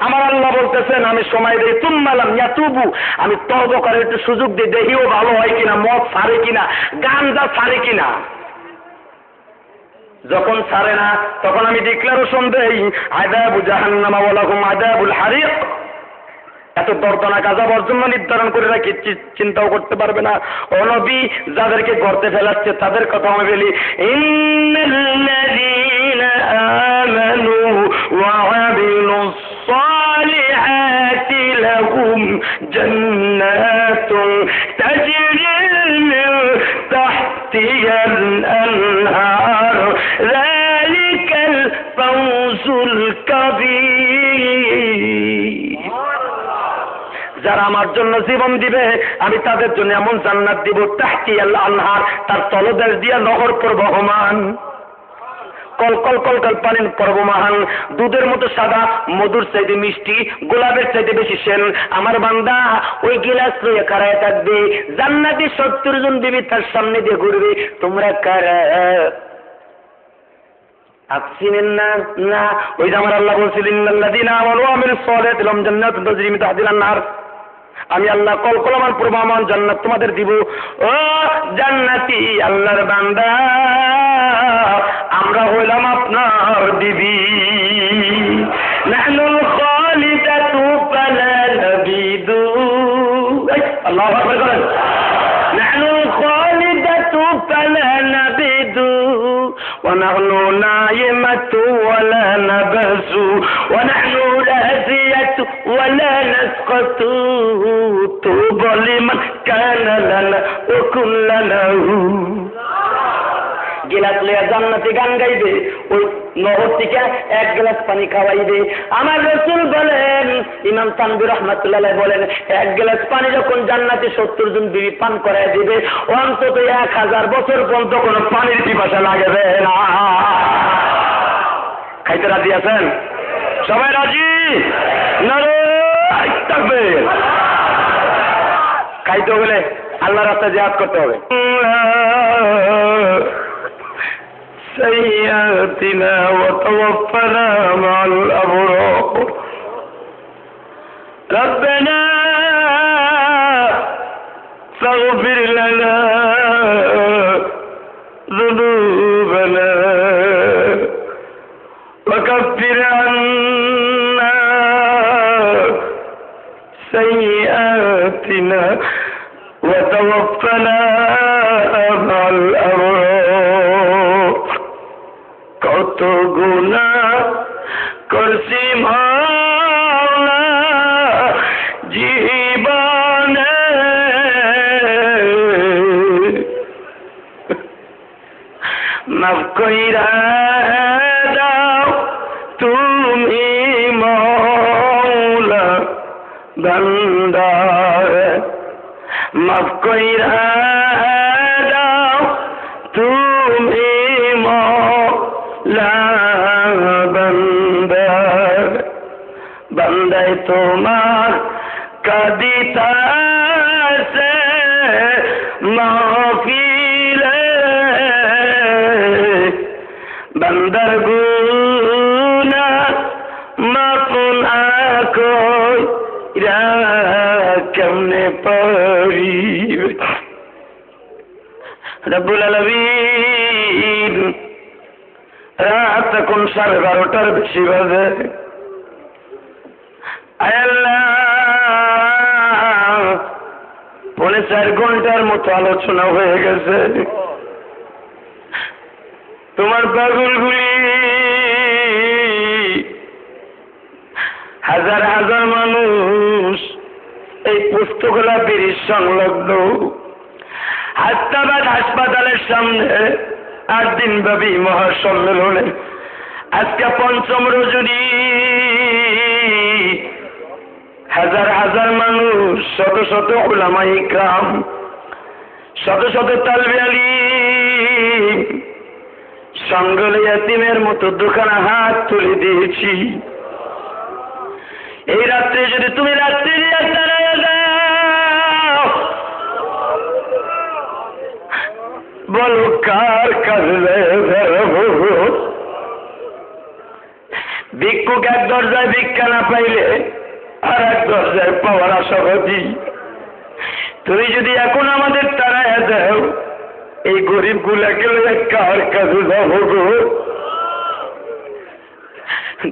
আমার আল্লাহ বলতেছেন আমি সময় দেই, সুম্মা লাম ইয়াতুবু, আমি তওবা করে একটু সুযোগ দিই, দেখিও ভালো হয় কিনা, মদ ছাড়ে কিনা, গাঞ্জা ছাড়ে কিনা। যখন ছাড়ে না তখন আমি ডিক্লারেশন দেই আযাবু জাহান্নাম ওয়া লাহুম আযাবুল হারীক। এত দর্দনাক আযাবের জন্য নির্ধারণ করে রাখি, চিন্তাও করতে পারবে না। ও নবী, যাদেরকে গর্তে ফেলাচ্ছে তাদের কথা আমি বলি, ইন্নাল্লাযীনা আমানু ওয়া আমিলুস সালিহাতি লাহুম জান্নাতুন তাজরি মিন তাহতিহাল আনহার যালিকাল ফাওজুল কাবীর। যারা আমার জন্য জীবন দিবে আমি তাদের জন্য এমন জান্নাত দিব, তাহতিহাল আনহার, তার তলদেশ দিয়া নহর প্রবহমান, কল কল কল কল পানির প্রবহমান, দুধের মতো সাদা, মধুর চাইতে মিষ্টি, গোলাপের চাইতে বেশি সেন। আমার বান্দা ওই গিলাস লইয়া কারায় থাকবে, জান্নাতি 70 জন বিবি তার সামনে দিয়ে ঘুরবে। তোমরা কারা? চিনেন না? না, ওই যে আমার আল্লাহ বলছিলেন ইন্নাল্লাযীনা আমানু ওয়া আমিলুস সালিহাতি লাহুম জান্নাতুন তাজরি মিন তাহতিহাল আনহার। আমি আল্লাহ কলকলামান প্রবাহমান জান্নাত তোমাদের দিব। ও জান্নাতি আল্লাহর বান্দা, আমরা হইলাম আপনার বিবি। নাহনুল খালিদাতু ফালা নাবিদু, আল্লাহু আকবার করেন। নাহনুল খালিদাতু ফালা নাবিদু ওয়া নাহনু নাইমাতু ওয়া লা নাবসু ওয়া নাহনু রাযিয়াতু ওয়া লা নাসকাতু তুবা লিমান কানা লানা ওয়া কুল্লা লাহু। গিলাস লইয়া জান্নাতি গান গাইবে, ওই নহর থেকে এক গ্লাস পানি খাওয়াইবে। আমার রাসূল বলেন, ইমাম তানবী রাহমাতুল্লাহ বলেন, এক গ্লাস পানি যখন জান্নাতি 70 জন বিবি পান করায় দিবে, অন্তত 1000 বছর পর্যন্ত কোনো পানির পিপাসা লাগবে না। খাইতে রাজি আছেন? সবাই রাজি? নারায়ে তাকবীর। খাইতে হলে আল্লাহর রাস্তায় জিহাদ করতে হবে। سيئاتنا وتوفنا مع الأبرار ربنا فاغفر لنا ذنوبنا وكفر عنا سيئاتنا وتوفنا مع الأبرار। কত গুনাহ করছি মাওলা জীবনে, মাফ কইরা দাও তুমি মাওলা বান্দার, মাফ কইরা দাও তুমি বান্দার। বান্দায় তোমার কাদিতাছে মাহফিলে, বান্দার গুনাহ মাফ না কইরা কেমনে পারি। রব্বুল আলামিন রাত এখন 12:30টার বেশি বাজে। আয় আল্লাহ, 4.5 ঘন্টার মতো আলোচনা হয়ে গেছে। তোমার পাগলগুলি হাজার হাজার মানুষ এই পুস্তকলা ব্রিজ সংলগ্ন হায়দ্রাবাদ হাসপাতালের সামনে 8 দিনব্যাপী মহাসম্মেলনে আজকে 5ম রজনী, হাজার হাজার মানুষ, শত শত উলামা ইকরাম, শত শত তালবে আলিম, সঙ্গলে ইয়াতিমের মতো দুখানা হাত তুলে দিয়েছি। এই রাত্রে যদি তুমি রাত্রি বলো কার কাজে ভিক্ষুক এক দরজায় ভিক্ষা না পাইলে আর এক দরজায় পাওয়ার আশাবাদী। তুমি যদি এখন আমাদের তাড়াইয়া দাও, এই গরিব গুলাকে কার কাছে যাবো গো?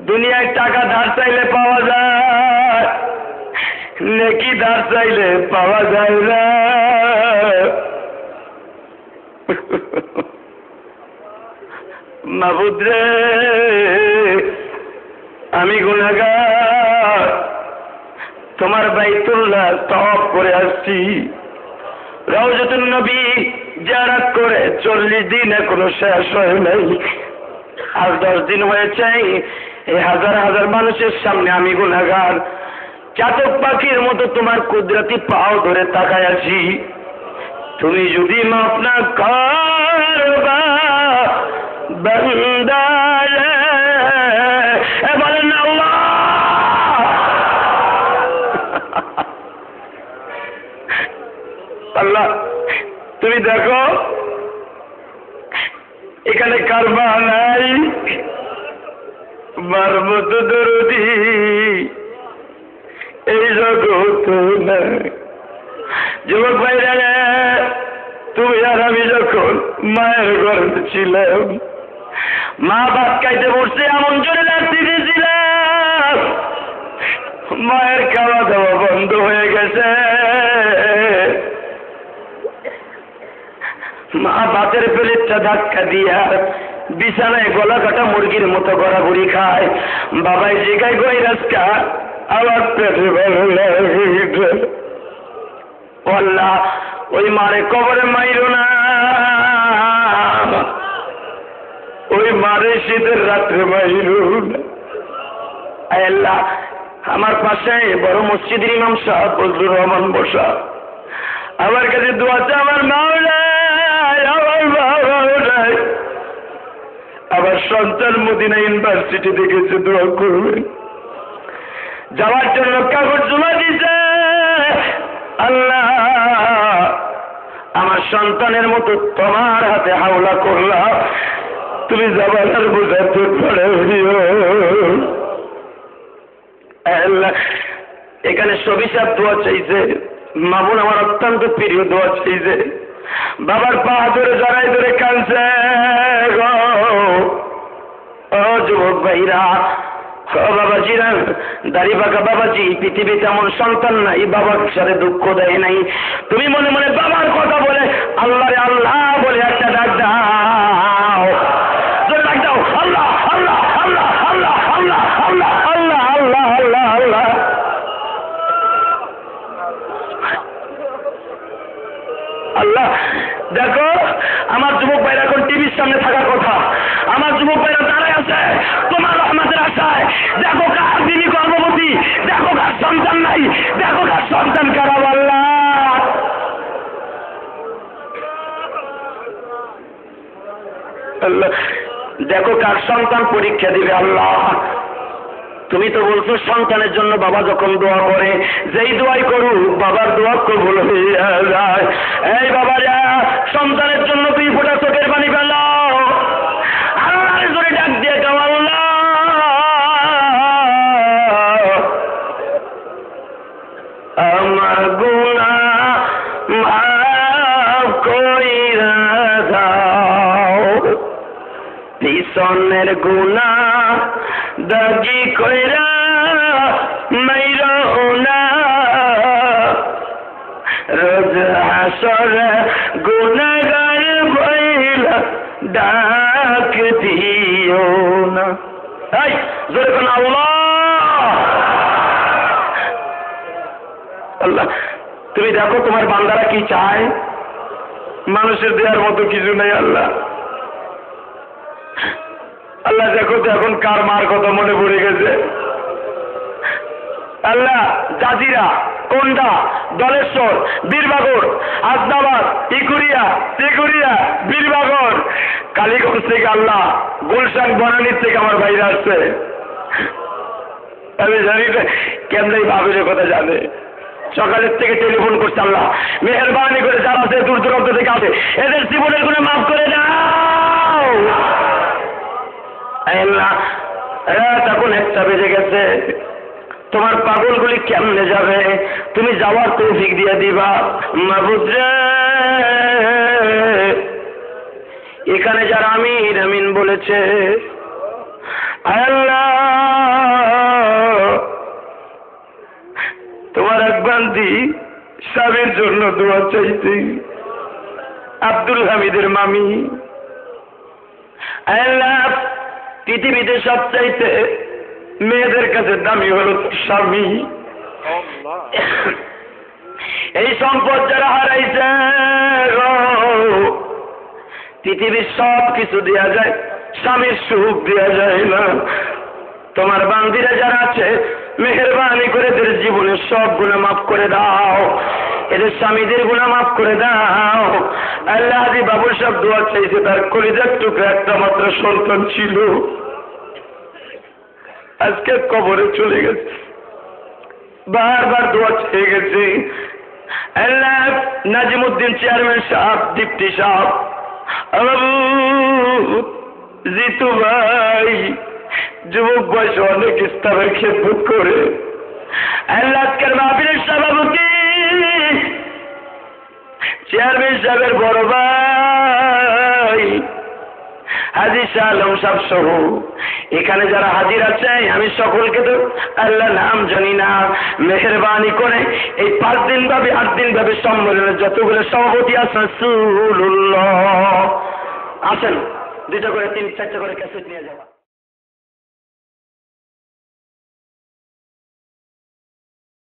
দুনিয়ায় টাকা ধার চাইলে পাওয়া যায়, নেকি ধার চাইলে পাওয়া যায় না। মাবুদ রে, আমি গুনাহগার, তোমার বাইতুল্লাহ তওয়াফ করে আসছি, রওজাতুন নবী জিয়ারত করে 40 দিন এখনো শেষ হয় নাই। আর 10 দিন হয়েছে। এই হাজার হাজার মানুষের সামনে আমি গুনাহগার, চাতক পাখির মতো তোমার কুদরতি পাও ধরে তাকায় আছি। তুমি যদি মাফ না করবা বান্দা রে, বলেন আল্লাহ। আল্লাহ তুমি দেখো এখানে কারবা নাই, মারমত দরদি এই জগৎ নাই। যুবক ভাইরা, তুমি আর আমি যখন মায়ের গর্ভে ছিলাম, মা ভাত খাইতে বসছে এমন জোরে লাগতে দিয়েছিলাম, মায়ের খাওয়া দাওয়া বন্ধ হয়ে গেছে। মা ভাতের প্লেটটা ধাক্কা দিয়া বিছানায় গলা কাটা মুরগির মতো গড়াগড়ি খায়। বাবাই জিগায় গই রাস্তা আমার পেটে ভালো লাগে। আল্লাহ ওই মারে কবরে মাইরো না, ওই মারে শীতের রাত্রে মাইরো না। আল্লাহ আমার পাশে বড় মসজিদের ইমাম সাহেব ফজলুর রহমান বসা, আমার কাছে দোয়া আছে। আমার মাও নাই, আমার বাবাও নাই, আমার সন্তান মদিনা ইউনিভার্সিটিতে গেছে, দোয়া করবেন। যাওয়ার জন্য কাগজ জমা দিছে। আল্লাহ আমার সন্তানের মতো তোমার হাতে হাওলা করলাম, তুমি যাবার বোঝাতে পারে। আল্লাহ এখানে সবিসাব দোয়া চাইছে, মামুন আমার অত্যন্ত প্রিয় দোয়া চাইছে, বাবার পা ধরে জড়াই ধরে কাঁদছে। ও যুবক ভাইরা, বাবাজিরা, দাড়ি পাকা বাবাজি, পৃথিবীতে এমন সন্তান নাই বাবার সাথে দুঃখ দেয় নাই। তুমি মনে মনে বাবার কথা বলে আল্লাহ রে আল্লাহ বলে একটা ডাক দাও, ডাক দাও, আল্লাহ আল্লাহ আল্লাহ আল্লাহ আল্লাহ আল্লাহ আল্লাহ আল্লাহ আল্লাহ আল্লাহ। আল্লাহ দেখো আমার যুবক ভাইরা এখন টিভির সামনে থাকার কথা, আমার যুবক ভাইরা দাঁড়ায় আছে তোমার রহমতের আশায়। দেখো কার দিনী গর্ভবতী, দেখো কার সন্তান নাই, দেখো কার সন্তান খারাপ। আল্লাহ আল্লাহ দেখো কার সন্তান পরীক্ষা দিবে। আল্লাহ তুমি তো বলছো সন্তানের জন্য বাবা যখন দোয়া করে, যেই দোয়াই করুক বাবার দোয়া কবুল হয়ে যায়। এই বাবারা, সন্তানের জন্য 2 ফোঁটা চোখের পানি ফেলাও, আল্লাহর জোরে ডাক দিয়ে দাও, আল্লাহ আমার গুনাহ মাফ কইরা পিছনের গুনা দাগি কইরা মাইরো না, রোজ হাসর গুনাহগার বইলা ডাক দিও না। এই জোরে কোন আল্লাহ। আল্লাহ তুমি দেখো তোমার বান্দারা কি চায়, মানুষের দেওয়ার মতো কিছু নেই। আল্লাহ আল্লাহ দেখো তো এখন কার মার কথা মনে পড়ে গেছে। আল্লাহ জাজিরা, কোন্ডা, দলেশ্বর, বীরবাগর, আসদাবাদ, ইকুরিয়া, ত্রিকুরিয়া, বীরবাগর, কালীগঞ্জ থেকে আল্লাহ গুলশান বনানীর থেকে আমার ভাইরা আসছে। আমি জানি না কেমন ভাবের কথা জানে। সকালের থেকে টেলিফোন করছে। আল্লাহ মেহেরবানি করে যারা আছে দূর দূরান্ত থেকে আসে এদের জীবনের গুণে মাফ করে দাও। আল্লাহ রাত এখন 1টা বেজে গেছে, তোমার পাগলগুলি কেমনে যাবে, তুমি যাওয়ার তৌফিক দিয়ে দিবা মাবুদ রে। এখানে যারা আমিন আমিন বলেছে, আল্লাহ তোমার এক বান্দি স্বামীর জন্য দোয়া চাইতে, আব্দুল হামিদের মামি। আল্লাহ পৃথিবীতে সবচাইতে মেয়েদের কাছে দামি হলো স্বামী। এই সম্পদ যারা হারাইছে, পৃথিবীর সব কিছু দেওয়া যায়, স্বামীর সুখ দেওয়া যায় না। তোমার বান্দিরা যারা আছে মেহেরবানি করে এদের জীবনের সব গুনাহ মাফ করে দাও, এদের স্বামীদের গুনাহ মাফ করে দাও। আল্লাহ হাজি বাবুল সাহেব দোয়া চাইছে, তার কলিজার টুকরা একটা মাত্র সন্তান ছিল, আজকে কবরে চলে গেছে, বারবার দোয়া চেয়ে গেছে। আল্লাহ নাজিমুদ্দিন চেয়ারম্যান সাহেব, ডিপটি সাহেব, জিতু ভাই যুবক বয়সে অনেক ইসলামের খেদমত করে। আল্লাহ আজকের মাহফিলের সভাপতি চেয়ারম্যান সাহেবের বড় ভাই হাজী শাহ আলম সাহেব সহ এখানে যারা হাজির আছে, আমি সকলকে তো আল্লাহ নাম জানি না, মেহেরবানি করে এই 5 দিন ভাবে 8 দিন ভাবে সম্মেলনের যতগুলো সভাপতি আছে রাসূলুল্লাহ আসেন, 2টা করে 3 4টা করে ক্যাসেট নিয়ে যাওয়া।